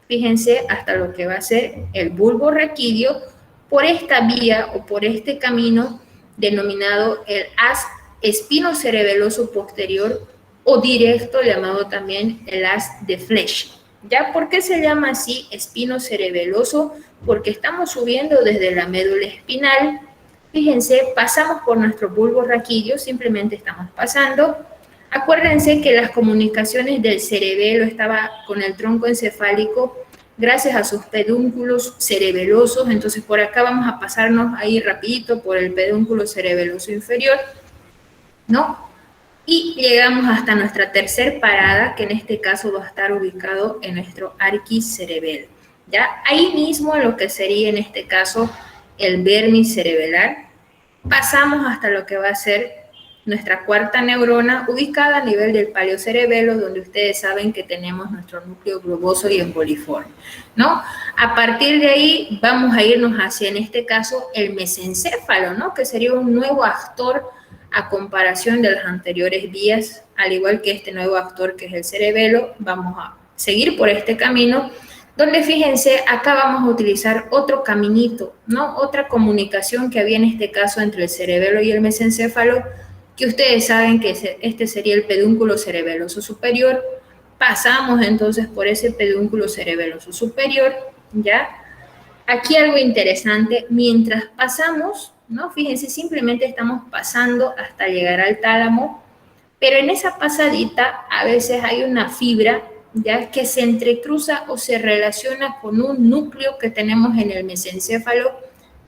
[SPEAKER 1] fíjense, hasta lo que va a ser el bulbo raquídeo, por esta vía o por este camino denominado el haz espinocerebeloso posterior o directo, llamado también el haz de Flesch. ¿Ya? ¿Por qué se llama así espinocerebeloso? Porque estamos subiendo desde la médula espinal, fíjense, pasamos por nuestro bulbo raquídeo, simplemente estamos pasando. Acuérdense que las comunicaciones del cerebelo estaba con el tronco encefálico gracias a sus pedúnculos cerebelosos, entonces por acá vamos a pasarnos ahí rapidito por el pedúnculo cerebeloso inferior, ¿no? Y llegamos hasta nuestra tercer parada, que en este caso va a estar ubicado en nuestro arquis cerebelo, ¿ya? Ahí mismo lo que sería en este caso el vermis cerebelar, pasamos hasta lo que va a ser nuestra cuarta neurona, ubicada a nivel del paleocerebelo, donde ustedes saben que tenemos nuestro núcleo globoso y emboliforme, ¿no? A partir de ahí vamos a irnos hacia, en este caso, el mesencéfalo, ¿no? Que sería un nuevo actor a comparación de las anteriores vías, al igual que este nuevo actor que es el cerebelo. Vamos a seguir por este camino, donde fíjense, acá vamos a utilizar otro caminito, ¿no? Otra comunicación que había en este caso entre el cerebelo y el mesencéfalo, que ustedes saben que este sería el pedúnculo cerebeloso superior. Pasamos entonces por ese pedúnculo cerebeloso superior, ¿ya? Aquí algo interesante, mientras pasamos, ¿no? Fíjense, simplemente estamos pasando hasta llegar al tálamo, pero en esa pasadita a veces hay una fibra, ¿ya?, que se entrecruza o se relaciona con un núcleo que tenemos en el mesencéfalo.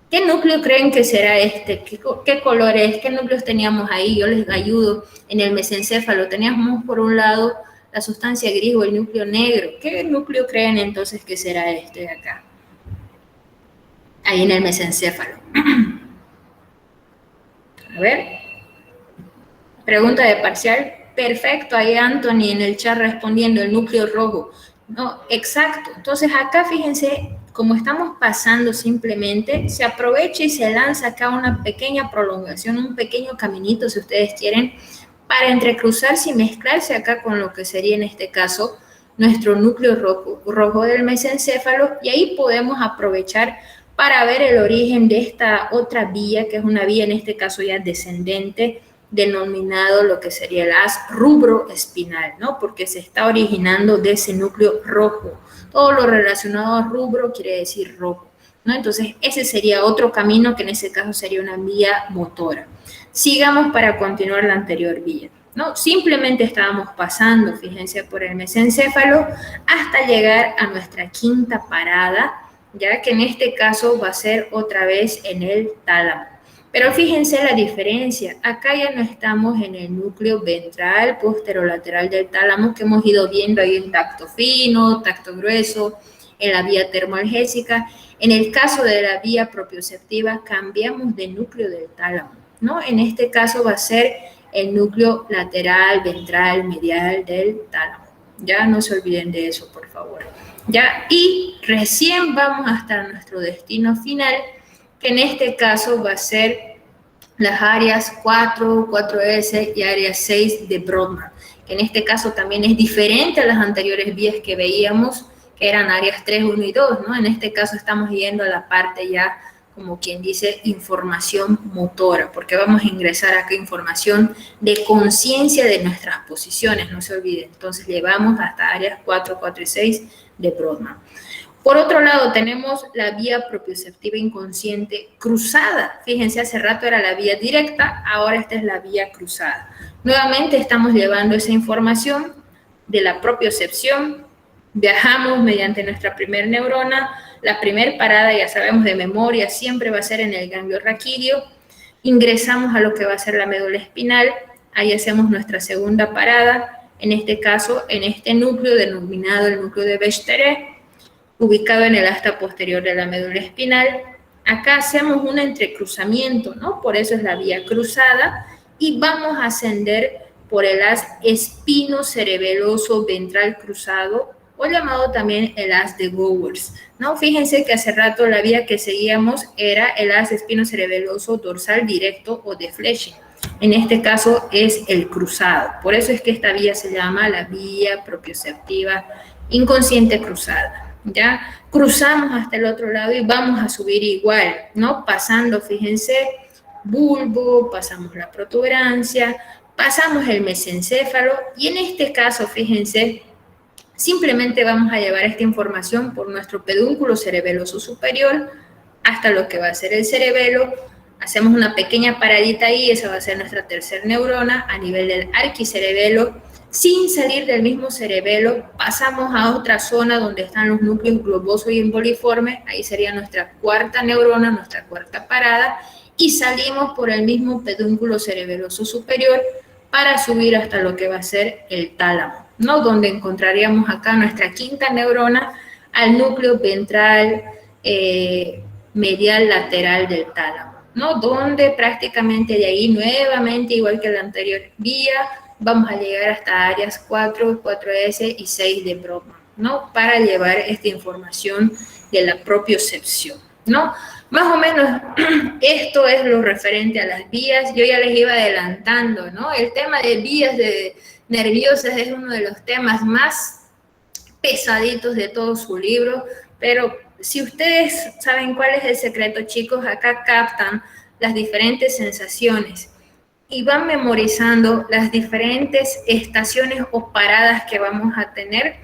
[SPEAKER 1] ¿Qué núcleo creen que será este? ¿Qué colores? ¿Qué núcleos teníamos ahí? Yo les ayudo. En el mesencéfalo teníamos por un lado la sustancia gris o el núcleo negro. ¿Qué núcleo creen entonces que será este de acá? Ahí en el mesencéfalo. A ver. Pregunta de parcial. Perfecto, ahí Anthony en el chat respondiendo, el núcleo rojo. No, exacto. Entonces acá fíjense, como estamos pasando simplemente, se aprovecha y se lanza acá una pequeña prolongación, un pequeño caminito, si ustedes quieren, para entrecruzarse y mezclarse acá con lo que sería en este caso nuestro núcleo rojo del mesencéfalo, y ahí podemos aprovechar para ver el origen de esta otra vía, que es una vía en este caso ya descendente, denominado lo que sería el haz rubro espinal, ¿no? Porque se está originando de ese núcleo rojo. Todo lo relacionado a rubro quiere decir rojo, ¿no? Entonces, ese sería otro camino que en ese caso sería una vía motora. Sigamos para continuar la anterior vía, ¿no? Simplemente estábamos pasando, fíjense, por el mesencéfalo hasta llegar a nuestra quinta parada, ya que en este caso va a ser otra vez en el tálamo. Pero fíjense la diferencia, acá ya no estamos en el núcleo ventral posterolateral del tálamo que hemos ido viendo ahí en tacto fino, tacto grueso, en la vía termoalgésica. En el caso de la vía propioceptiva cambiamos de núcleo del tálamo, ¿no? En este caso va a ser el núcleo lateral, ventral, medial del tálamo. Ya no se olviden de eso, por favor. ¿Ya? Y recién vamos hasta nuestro destino final, que en este caso va a ser las áreas 4, 4S y área 6 de Brodmann, que en este caso también es diferente a las anteriores vías que veíamos, que eran áreas 3, 1 y 2, ¿no? En este caso estamos yendo a la parte ya, como quien dice, información motora, porque vamos a ingresar acá información de conciencia de nuestras posiciones, no se olviden. Entonces llevamos hasta áreas 4, 4 y 6 de Brodmann. Por otro lado, tenemos la vía propioceptiva inconsciente cruzada. Fíjense, hace rato era la vía directa, ahora esta es la vía cruzada. Nuevamente estamos llevando esa información de la propiocepción. Viajamos mediante nuestra primer neurona. La primer parada, ya sabemos de memoria, siempre va a ser en el ganglio raquídeo. Ingresamos a lo que va a ser la médula espinal. Ahí hacemos nuestra segunda parada. En este caso, en este núcleo denominado el núcleo de Bechtereau, ubicado en el asta posterior de la médula espinal. Acá hacemos un entrecruzamiento, ¿no? Por eso es la vía cruzada, y vamos a ascender por el haz espinocerebeloso ventral cruzado, o llamado también el haz de Gowers, ¿no? Fíjense que hace rato la vía que seguíamos era el haz espinocerebeloso dorsal directo o de Fleche. En este caso es el cruzado. Por eso es que esta vía se llama la vía propioceptiva inconsciente cruzada. ¿Ya? Cruzamos hasta el otro lado y vamos a subir igual, ¿no? Pasando, fíjense, bulbo, pasamos la protuberancia, pasamos el mesencéfalo, y en este caso, fíjense, simplemente vamos a llevar esta información por nuestro pedúnculo cerebeloso superior hasta lo que va a ser el cerebelo. Hacemos una pequeña paradita ahí, esa va a ser nuestra tercera neurona a nivel del arquicerebelo. Sin salir del mismo cerebelo, pasamos a otra zona donde están los núcleos globoso y emboliforme, ahí sería nuestra cuarta neurona, nuestra cuarta parada, y salimos por el mismo pedúnculo cerebeloso superior para subir hasta lo que va a ser el tálamo, ¿no? Donde encontraríamos acá nuestra quinta neurona al núcleo ventral medial lateral del tálamo, ¿no? Donde prácticamente de ahí nuevamente, igual que la anterior vía, vamos a llegar hasta áreas 4, 4S y 6 de Brodmann, ¿no? Para llevar esta información de la propiocepción, ¿no? Más o menos esto es lo referente a las vías. Yo ya les iba adelantando, ¿no? El tema de vías nerviosas es uno de los temas más pesaditos de todo su libro, pero si ustedes saben cuál es el secreto, chicos, acá captan las diferentes sensaciones y van memorizando las diferentes estaciones o paradas que vamos a tener,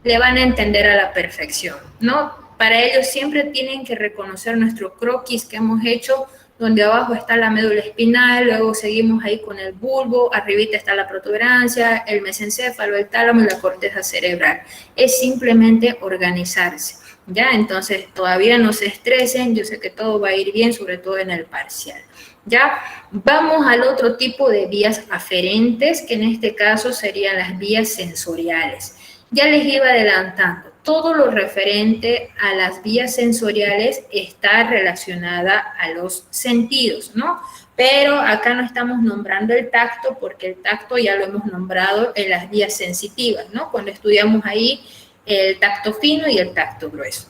[SPEAKER 1] le van a entender a la perfección, ¿no? Para ello siempre tienen que reconocer nuestro croquis que hemos hecho, donde abajo está la médula espinal, luego seguimos ahí con el bulbo, arribita está la protuberancia, el mesencéfalo, el tálamo y la corteza cerebral. Es simplemente organizarse, ¿ya? Entonces todavía no se estresen, yo sé que todo va a ir bien, sobre todo en el parcial. Ya vamos al otro tipo de vías aferentes, que en este caso serían las vías sensoriales. Ya les iba adelantando, todo lo referente a las vías sensoriales está relacionada a los sentidos, ¿no? Pero acá no estamos nombrando el tacto, porque el tacto ya lo hemos nombrado en las vías sensitivas, ¿no? Cuando estudiamos ahí el tacto fino y el tacto grueso.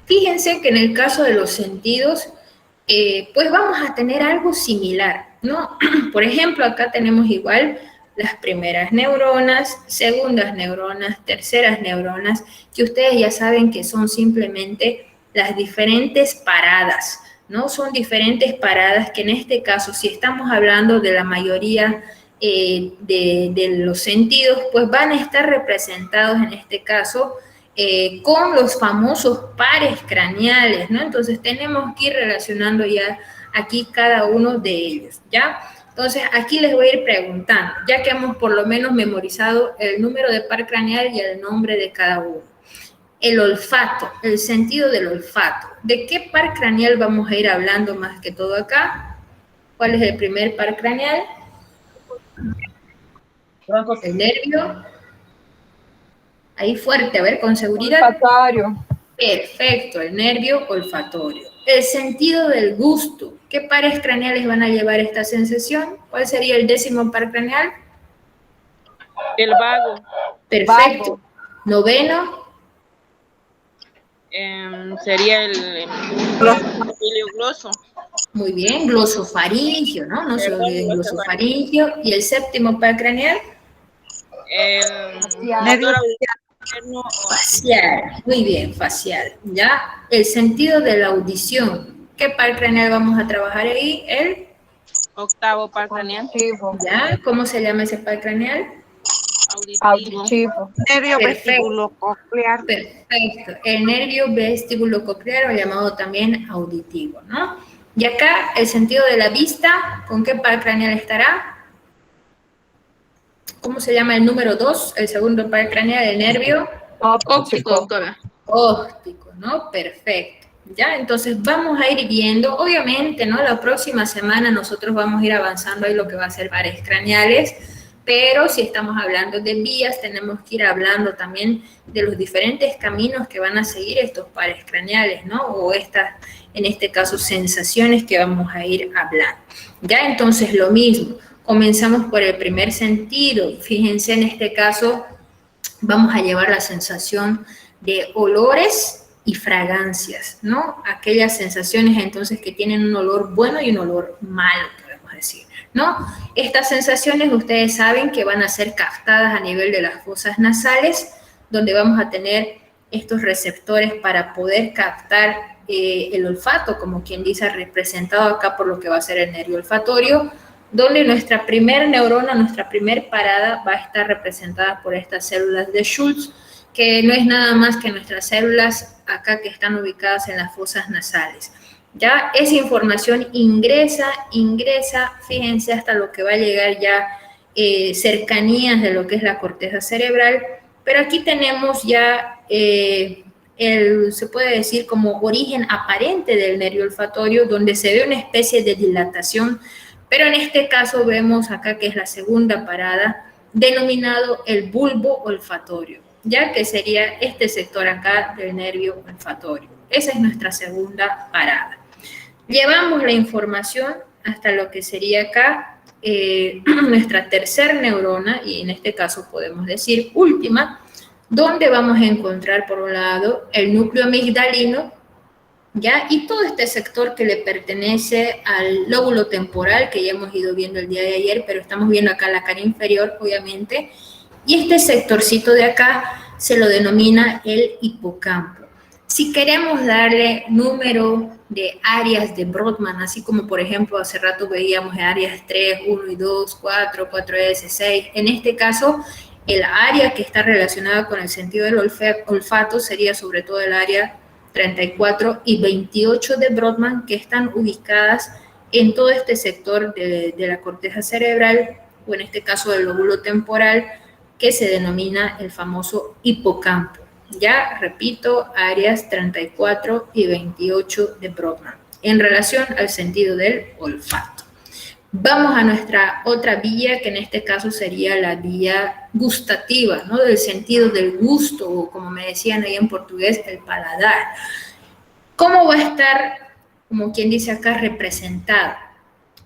[SPEAKER 1] Fíjense que en el caso de los sentidos, pues vamos a tener algo similar, ¿no? Por ejemplo, acá tenemos igual las primeras neuronas, segundas neuronas, terceras neuronas, que ustedes ya saben que son simplemente las diferentes paradas, ¿no? Son diferentes paradas que en este caso, si estamos hablando de la mayoría de los sentidos, pues van a estar representados en este caso con los famosos pares craneales, ¿no? Entonces tenemos que ir relacionando ya aquí cada uno de ellos, ¿ya? Entonces, aquí les voy a ir preguntando, ya que hemos por lo menos memorizado el número de par craneal y el nombre de cada uno. El olfato, el sentido del olfato. ¿De qué par craneal vamos a ir hablando más que todo acá? ¿Cuál es el primer par craneal? El nervio. Ahí fuerte, a ver, con seguridad.
[SPEAKER 4] Olfatorio.
[SPEAKER 1] Perfecto, el nervio olfatorio. El sentido del gusto. ¿Qué pares craneales van a llevar esta sensación? ¿Cuál sería el 10º par craneal?
[SPEAKER 5] El vago.
[SPEAKER 1] Perfecto. Noveno.
[SPEAKER 5] Sería el gloso.
[SPEAKER 1] Muy bien, glosofaringio, ¿no? No se olviden, glosofaringio. ¿Y el 7º par craneal?
[SPEAKER 5] Nervio
[SPEAKER 1] facial. Muy bien, facial. ¿Ya? El sentido de la audición. ¿Qué par craneal vamos a trabajar ahí? El
[SPEAKER 5] 8º par craneal.
[SPEAKER 1] ¿Ya? ¿Cómo se llama ese par craneal?
[SPEAKER 4] Auditivo.
[SPEAKER 3] Nervio vestibulococlear.
[SPEAKER 1] Perfecto. El nervio vestibulococlear, o llamado también auditivo, ¿no? Y acá, el sentido de la vista, ¿con qué par craneal estará? ¿Cómo se llama el número 2? El segundo par craneal del nervio.
[SPEAKER 4] Óptico,
[SPEAKER 5] doctora.
[SPEAKER 1] Óptico, ¿no? Perfecto. Ya, entonces vamos a ir viendo, obviamente, ¿no? La próxima semana nosotros vamos a ir avanzando ahí lo que va a ser pares craneales, pero si estamos hablando de vías, tenemos que ir hablando también de los diferentes caminos que van a seguir estos pares craneales, ¿no? O estas, en este caso, sensaciones que vamos a ir hablando. Ya, entonces lo mismo, comenzamos por el primer sentido. Fíjense, en este caso, vamos a llevar la sensación de olores y fragancias, ¿no? Aquellas sensaciones entonces que tienen un olor bueno y un olor malo, podemos decir, ¿no? Estas sensaciones ustedes saben que van a ser captadas a nivel de las fosas nasales, donde vamos a tener estos receptores para poder captar el olfato, como quien dice, representado acá por lo que va a ser el nervio olfatorio, donde nuestra primer neurona, nuestra primer parada va a estar representada por estas células de Schultz, que no es nada más que nuestras células acá que están ubicadas en las fosas nasales. Ya esa información ingresa, fíjense hasta lo que va a llegar ya cercanías de lo que es la corteza cerebral, pero aquí tenemos ya se puede decir como origen aparente del nervio olfatorio, donde se ve una especie de dilatación, pero en este caso vemos acá que es la segunda parada, denominado el bulbo olfatorio, ya que sería este sector acá del nervio olfatorio. Esa es nuestra segunda parada. Llevamos la información hasta lo que sería acá nuestra tercera neurona, y en este caso podemos decir última, donde vamos a encontrar por un lado el núcleo amigdalino, ¿ya? Y todo este sector que le pertenece al lóbulo temporal, que ya hemos ido viendo el día de ayer, pero estamos viendo acá la cara inferior, obviamente, y este sectorcito de acá se lo denomina el hipocampo. Si queremos darle número de áreas de Brodmann, así como por ejemplo hace rato veíamos áreas 3, 1 y 2, 4, 4S, 6, en este caso el área que está relacionada con el sentido del olfato sería sobre todo el área 34 y 28 de Brodmann, que están ubicadas en todo este sector de la corteza cerebral, o en este caso del lóbulo temporal, que se denomina el famoso hipocampo. Ya, repito, áreas 34 y 28 de Brodmann, en relación al sentido del olfato. Vamos a nuestra otra vía, que en este caso sería la vía gustativa, ¿no? Del sentido del gusto, o como me decían ahí en portugués, el paladar. ¿Cómo va a estar, como quien dice acá, representado?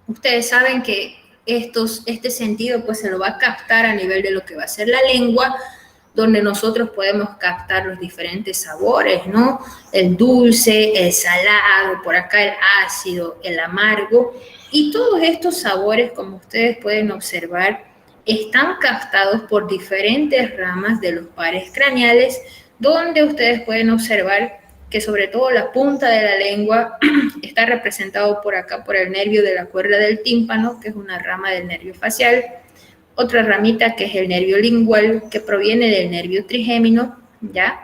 [SPEAKER 1] Ustedes saben que este sentido pues se lo va a captar a nivel de lo que va a ser la lengua, donde nosotros podemos captar los diferentes sabores, ¿no? El dulce, el salado, por acá el ácido, el amargo, y todos estos sabores, como ustedes pueden observar, están captados por diferentes ramas de los pares craneales, donde ustedes pueden observar que sobre todo la punta de la lengua está representado por acá por el nervio de la cuerda del tímpano, que es una rama del nervio facial, otra ramita que es el nervio lingual, que proviene del nervio trigémino, ¿ya?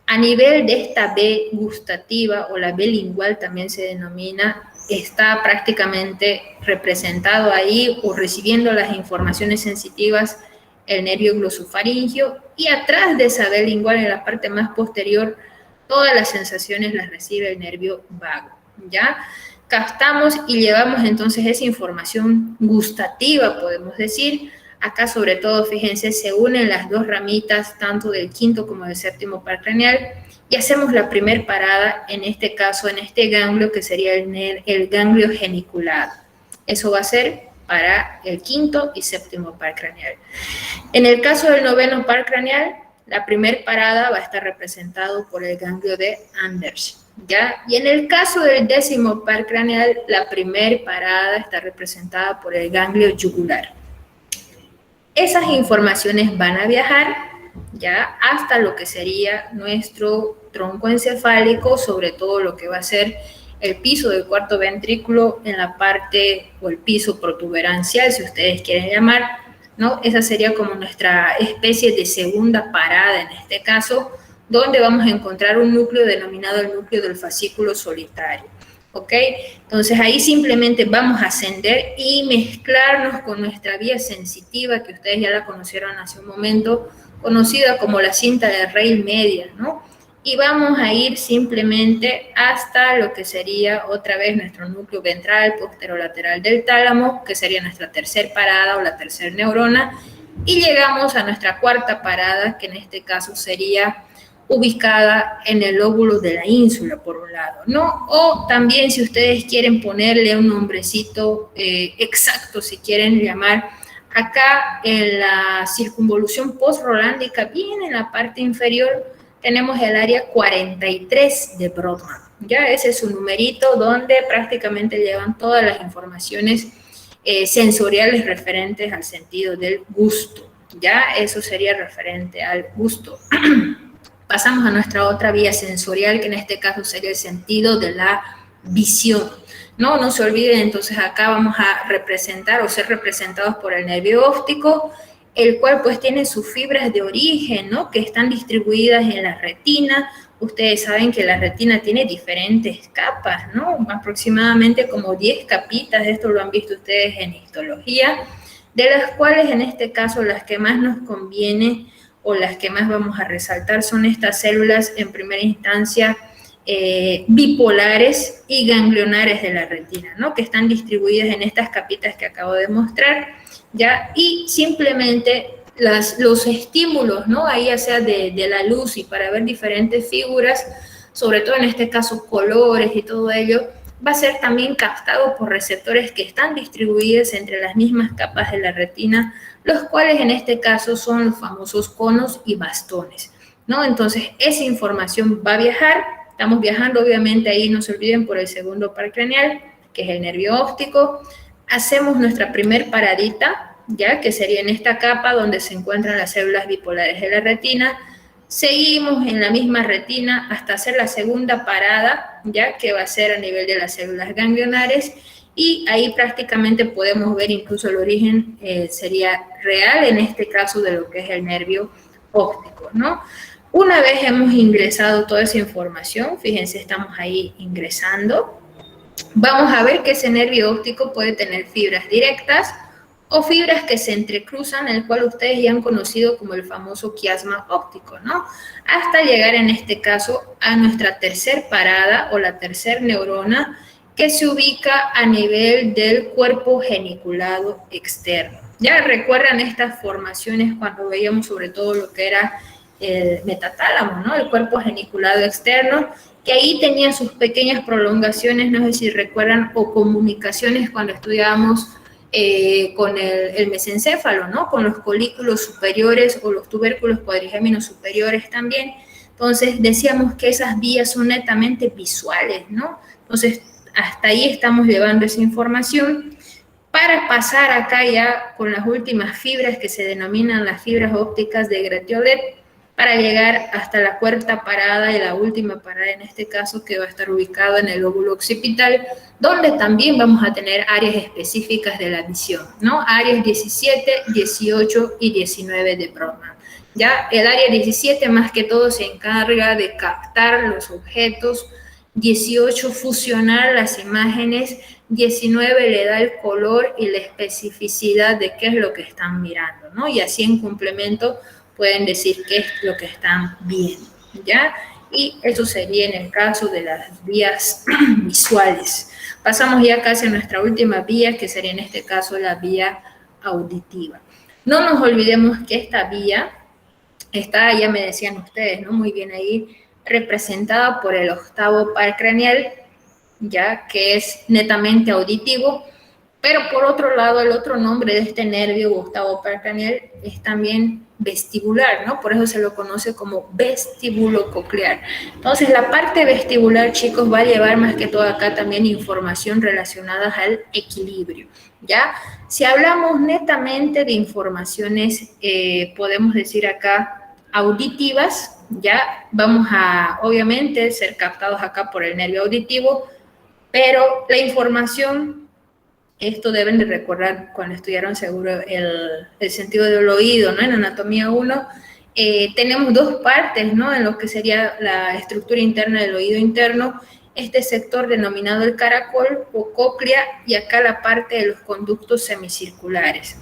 [SPEAKER 1] A nivel de esta B gustativa, o la B lingual también se denomina, está prácticamente representado ahí o recibiendo las informaciones sensitivas el nervio glosofaringio, y atrás de esa B lingual, en la parte más posterior, todas las sensaciones las recibe el nervio vago, ¿ya? Captamos y llevamos entonces esa información gustativa, podemos decir. Acá sobre todo, fíjense, se unen las dos ramitas, tanto del quinto como del séptimo par craneal, y hacemos la primer parada, en este caso, en este ganglio, que sería el ganglio geniculado. Eso va a ser para el quinto y séptimo par craneal. En el caso del noveno par craneal, la primer parada va a estar representado por el ganglio de Anders, ¿ya? Y en el caso del décimo par craneal, la primer parada está representada por el ganglio yugular. Esas informaciones van a viajar ya hasta lo que sería nuestro tronco encefálico, sobre todo lo que va a ser el piso del cuarto ventrículo en la parte, o el piso protuberancial, si ustedes quieren llamar, ¿no? Esa sería como nuestra especie de segunda parada en este caso, donde vamos a encontrar un núcleo denominado el núcleo del fascículo solitario. ¿Ok? Entonces ahí simplemente vamos a ascender y mezclarnos con nuestra vía sensitiva, que ustedes ya la conocieron hace un momento, conocida como la cinta de Rayleigh media, ¿no? Y vamos a ir simplemente hasta lo que sería otra vez nuestro núcleo ventral posterolateral del tálamo, que sería nuestra tercera parada o la tercera neurona, y llegamos a nuestra cuarta parada, que en este caso sería ubicada en el lóbulo de la ínsula, por un lado, ¿no? O también, si ustedes quieren ponerle un nombrecito exacto, si quieren llamar, acá en la circunvolución postrolándica, bien en la parte inferior, tenemos el área 43 de Brodmann, ¿ya? Ese es su numerito donde prácticamente llevan todas las informaciones sensoriales referentes al sentido del gusto, ¿ya? Eso sería referente al gusto. Pasamos a nuestra otra vía sensorial, que en este caso sería el sentido de la visión. No se olviden, entonces acá vamos a representar o ser representados por el nervio óptico, el cual pues tiene sus fibras de origen, ¿no? Que están distribuidas en la retina. Ustedes saben que la retina tiene diferentes capas, ¿no? Aproximadamente como 10 capitas, esto lo han visto ustedes en histología, de las cuales en este caso las que más nos conviene o las que más vamos a resaltar son estas células en primera instancia bipolares y ganglionares de la retina, ¿no? Que están distribuidas en estas capitas que acabo de mostrar, ¿ya? Y simplemente los estímulos, ¿no? Ahí ya sea de la luz y para ver diferentes figuras, sobre todo en este caso colores y todo ello, va a ser también captado por receptores que están distribuidos entre las mismas capas de la retina, los cuales en este caso son los famosos conos y bastones, ¿no? Entonces, esa información va a viajar. Estamos viajando, obviamente, ahí no se olviden, por el segundo par craneal, que es el nervio óptico. Hacemos nuestra primer paradita, ya que sería en esta capa donde se encuentran las células bipolares de la retina. Seguimos en la misma retina hasta hacer la segunda parada, ya que va a ser a nivel de las células ganglionares, y ahí prácticamente podemos ver incluso el origen, sería real en este caso de lo que es el nervio óptico, ¿no? Una vez hemos ingresado toda esa información, fíjense, estamos ahí ingresando, vamos a ver que ese nervio óptico puede tener fibras directas o fibras que se entrecruzan, el cual ustedes ya han conocido como el famoso quiasma óptico, ¿no? Hasta llegar en este caso a nuestra tercer parada o la tercer neurona, que se ubica a nivel del cuerpo geniculado externo. Ya recuerdan estas formaciones cuando veíamos sobre todo lo que era el metatálamo, ¿no? El cuerpo geniculado externo, que ahí tenía sus pequeñas prolongaciones, no sé si recuerdan, o comunicaciones cuando estudiábamos con el mesencéfalo, ¿no? Con los colículos superiores o los tubérculos cuadrigéminos superiores también. Entonces, decíamos que esas vías son netamente visuales, ¿no? Entonces, hasta ahí estamos llevando esa información. para pasar acá ya con las últimas fibras que se denominan las fibras ópticas de Gratiolet, para llegar hasta la cuarta parada y la última parada en este caso, que va a estar ubicado en el lóbulo occipital, donde también vamos a tener áreas específicas de la visión, ¿no? Áreas 17, 18 y 19 de Brodmann. Ya el área 17 más que todo se encarga de captar los objetos, 18 fusionar las imágenes, 19 le da el color y la especificidad de qué es lo que están mirando, ¿no? Y así en complemento pueden decir qué es lo que están viendo, ¿ya? Y eso sería en el caso de las vías visuales. Pasamos ya casi a nuestra última vía, que sería en este caso la vía auditiva. No nos olvidemos que esta vía está, ya me decían ustedes, ¿no? Muy bien ahí, representada por el octavo par craneal, ya que es netamente auditivo, pero por otro lado, el otro nombre de este nervio octavo par craneal es también vestibular, ¿no? Por eso se lo conoce como vestíbulo coclear. Entonces, la parte vestibular, chicos, va a llevar más que todo acá también información relacionada al equilibrio, ¿ya? Si hablamos netamente de informaciones, podemos decir acá auditivas, ya vamos a, obviamente, ser captados acá por el nervio auditivo, pero la información, esto deben de recordar cuando estudiaron seguro el sentido del oído, ¿no? En anatomía 1, tenemos dos partes, ¿no? En lo que sería la estructura interna del oído interno, este sector denominado el caracol o cóclea, y acá la parte de los conductos semicirculares.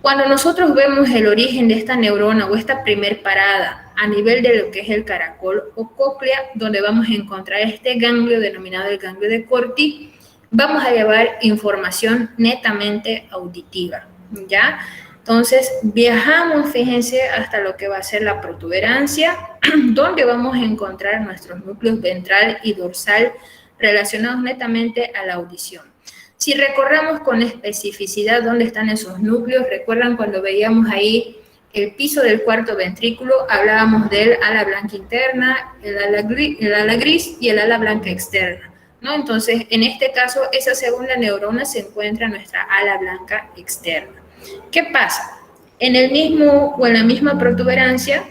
[SPEAKER 1] Cuando nosotros vemos el origen de esta neurona o esta primer parada a nivel de lo que es el caracol o cóclea, donde vamos a encontrar este ganglio denominado el ganglio de Corti, vamos a llevar información netamente auditiva, ¿ya? Entonces, viajamos, fíjense, hasta lo que va a ser la protuberancia, donde vamos a encontrar nuestros núcleos ventral y dorsal relacionados netamente a la audición. Si recordamos con especificidad dónde están esos núcleos, recuerdan cuando veíamos ahí el piso del cuarto ventrículo, hablábamos del ala blanca interna, el ala gris y el ala blanca externa, ¿no? Entonces, en este caso, esa segunda neurona se encuentra en nuestra ala blanca externa. ¿Qué pasa? En el mismo o en la misma protuberancia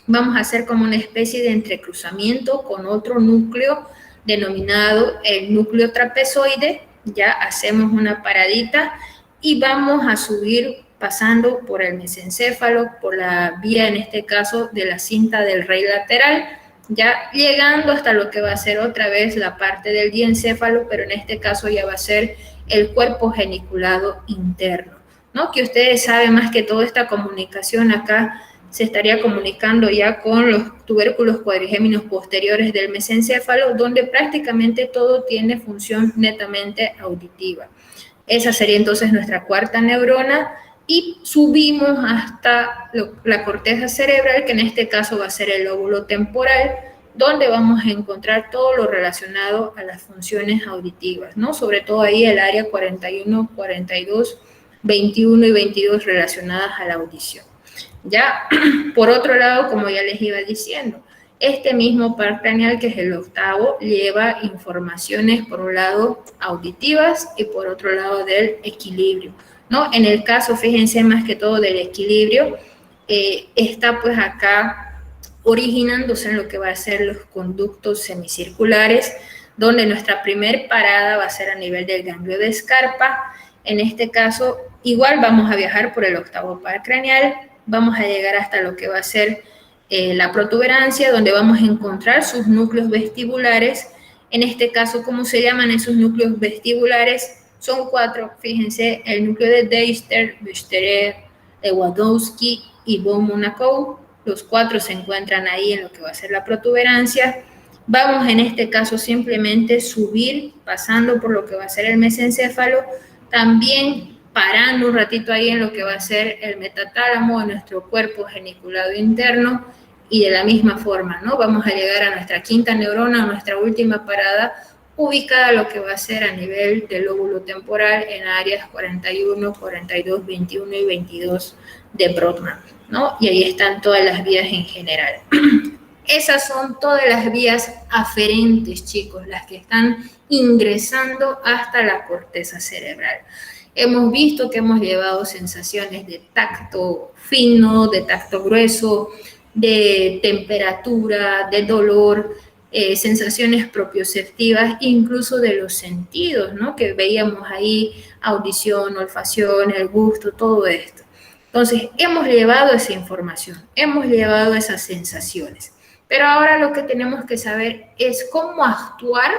[SPEAKER 1] vamos a hacer como una especie de entrecruzamiento con otro núcleo denominado el núcleo trapezoide. Ya hacemos una paradita y vamos a subir pasando por el mesencéfalo, por la vía, en este caso, de la cinta del rey lateral, ya llegando hasta lo que va a ser otra vez la parte del diencéfalo, pero en este caso ya va a ser el cuerpo geniculado interno, ¿no? Que ustedes saben más que toda esta comunicación acá se estaría comunicando ya con los tubérculos cuadrigéminos posteriores del mesencéfalo, donde prácticamente todo tiene función netamente auditiva. Esa sería entonces nuestra cuarta neurona, y subimos hasta la corteza cerebral, que en este caso va a ser el lóbulo temporal, donde vamos a encontrar todo lo relacionado a las funciones auditivas, ¿no? Sobre todo ahí el área 41, 42, 21 y 22 relacionadas a la audición. Ya, por otro lado, como ya les iba diciendo, este mismo par craneal, que es el octavo, lleva informaciones, por un lado, auditivas y por otro lado del equilibrio, ¿no? En el caso, fíjense, más que todo del equilibrio, está pues acá originándose en lo que va a ser los conductos semicirculares, donde nuestra primer parada va a ser a nivel del ganglio de Scarpa. En este caso, igual vamos a viajar por el octavo par craneal, vamos a llegar hasta lo que va a ser la protuberancia, donde vamos a encontrar sus núcleos vestibulares. En este caso, ¿cómo se llaman esos núcleos vestibulares? Son 4, fíjense, el núcleo de Deister, Busterer, Lewandowski y von Monaco. Los 4 se encuentran ahí en lo que va a ser la protuberancia. Vamos en este caso simplemente subir, pasando por lo que va a ser el mesencéfalo, también parando un ratito ahí en lo que va a ser el metatálamo de nuestro cuerpo geniculado interno, y de la misma forma, ¿no? Vamos a llegar a nuestra quinta neurona, a nuestra última parada, ubicada lo que va a ser a nivel del lóbulo temporal en áreas 41, 42, 21 y 22 de Brodmann, ¿no? Y ahí están todas las vías en general. Esas son todas las vías aferentes, chicos, las que están ingresando hasta la corteza cerebral. Hemos visto que hemos llevado sensaciones de tacto fino, de tacto grueso, de temperatura, de dolor, sensaciones propioceptivas, incluso de los sentidos, ¿no? Que veíamos ahí, audición, olfacción, el gusto, todo esto. Entonces, hemos llevado esa información, hemos llevado esas sensaciones, pero ahora lo que tenemos que saber es cómo actuar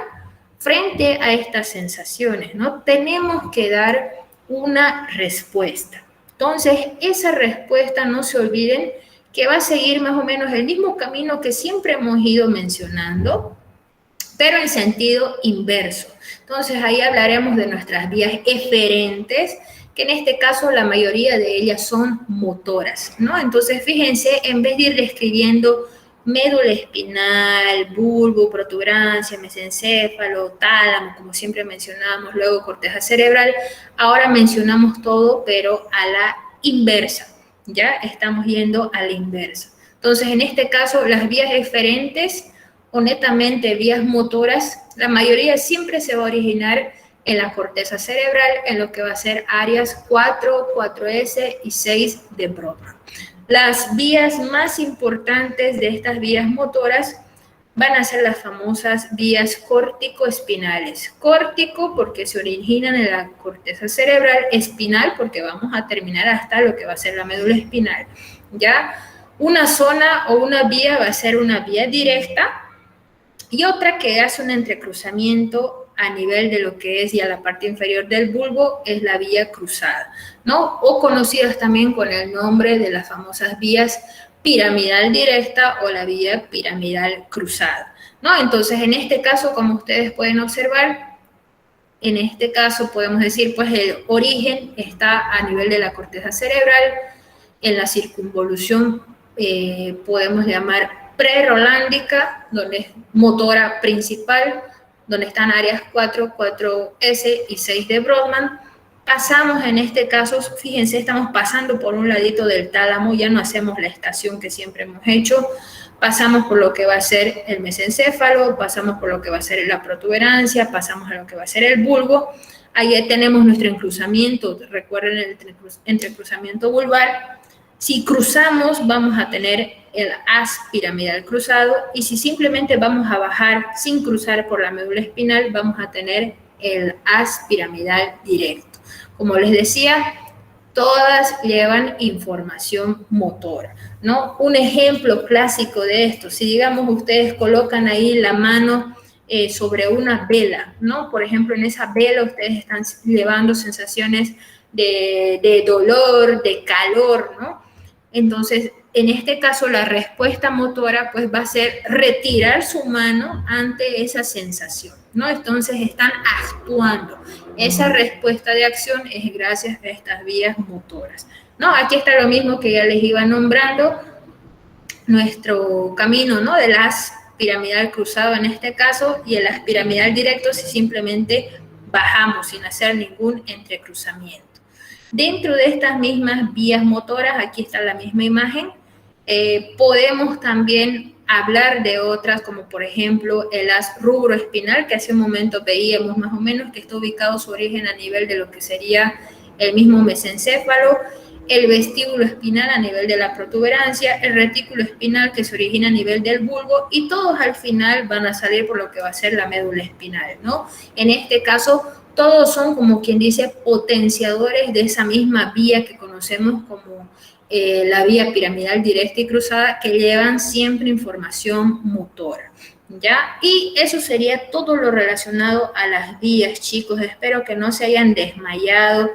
[SPEAKER 1] frente a estas sensaciones, ¿no? Tenemos que dar una respuesta. Entonces, esa respuesta, no se olviden, que va a seguir más o menos el mismo camino que siempre hemos ido mencionando, pero en sentido inverso. Entonces, ahí hablaremos de nuestras vías eferentes, que en este caso la mayoría de ellas son motoras, ¿no? Entonces, fíjense, en vez de ir describiendo médula espinal, bulbo, protuberancia, mesencéfalo, tálamo, como siempre mencionábamos, luego corteza cerebral, ahora mencionamos todo, pero a la inversa, ¿ya? Estamos yendo a la inversa. Entonces, en este caso, las vías eferentes, o netamente vías motoras, la mayoría siempre se va a originar en la corteza cerebral, en lo que va a ser áreas 4, 4S y 6 de Brodmann. Las vías más importantes de estas vías motoras van a ser las famosas vías córtico-espinales. Córtico porque se originan en la corteza cerebral, espinal porque vamos a terminar hasta lo que va a ser la médula espinal, ¿ya? Una zona o una vía va a ser una vía directa y otra que hace un entrecruzamiento a nivel de lo que es ya la parte inferior del bulbo es la vía cruzada, ¿no? O conocidas también con el nombre de las famosas vías piramidal directa o la vía piramidal cruzada, ¿no? Entonces, en este caso, como ustedes pueden observar, en este caso podemos decir, pues el origen está a nivel de la corteza cerebral, en la circunvolución podemos llamar prerolándica, donde es motora principal, donde están áreas 4, 4S y 6 de Brodmann. Pasamos en este caso, fíjense, estamos pasando por un ladito del tálamo, ya no hacemos la estación que siempre hemos hecho, pasamos por lo que va a ser el mesencéfalo, pasamos por lo que va a ser la protuberancia, pasamos a lo que va a ser el bulbo, ahí tenemos nuestro encruzamiento, recuerden el entrecruzamiento vulvar. Si cruzamos, vamos a tener el haz piramidal cruzado, y si simplemente vamos a bajar sin cruzar por la médula espinal, vamos a tener el haz piramidal directo. Como les decía, todas llevan información motora, ¿no? Un ejemplo clásico de esto, si digamos ustedes colocan ahí la mano sobre una vela, ¿no? Por ejemplo, en esa vela ustedes están llevando sensaciones de dolor, de calor, ¿no? Entonces, en este caso, la respuesta motora pues va a ser retirar su mano ante esa sensación, ¿no? Entonces, están actuando. Esa respuesta de acción es gracias a estas vías motoras, ¿no? Aquí está lo mismo que ya les iba nombrando, nuestro camino, ¿no? Del haz piramidal cruzado en este caso, y el haz piramidal directo si simplemente bajamos sin hacer ningún entrecruzamiento. Dentro de estas mismas vías motoras, aquí está la misma imagen, podemos también hablar de otras, como por ejemplo el haz rubroespinal, que hace un momento veíamos más o menos que está ubicado su origen a nivel de lo que sería el mismo mesencéfalo, el vestíbulo espinal a nivel de la protuberancia, el retículo espinal que se origina a nivel del bulbo, y todos al final van a salir por lo que va a ser la médula espinal, ¿no? En este caso, todos son, como quien dice, potenciadores de esa misma vía que conocemos como la vía piramidal directa y cruzada, que llevan siempre información motora, ¿ya? Y eso sería todo lo relacionado a las vías, chicos. Espero que no se hayan desmayado,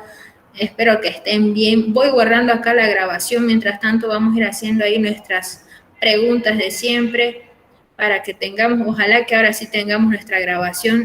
[SPEAKER 1] espero que estén bien. Voy guardando acá la grabación, mientras tanto vamos a ir haciendo ahí nuestras preguntas de siempre, para que tengamos, ojalá que ahora sí tengamos nuestra grabación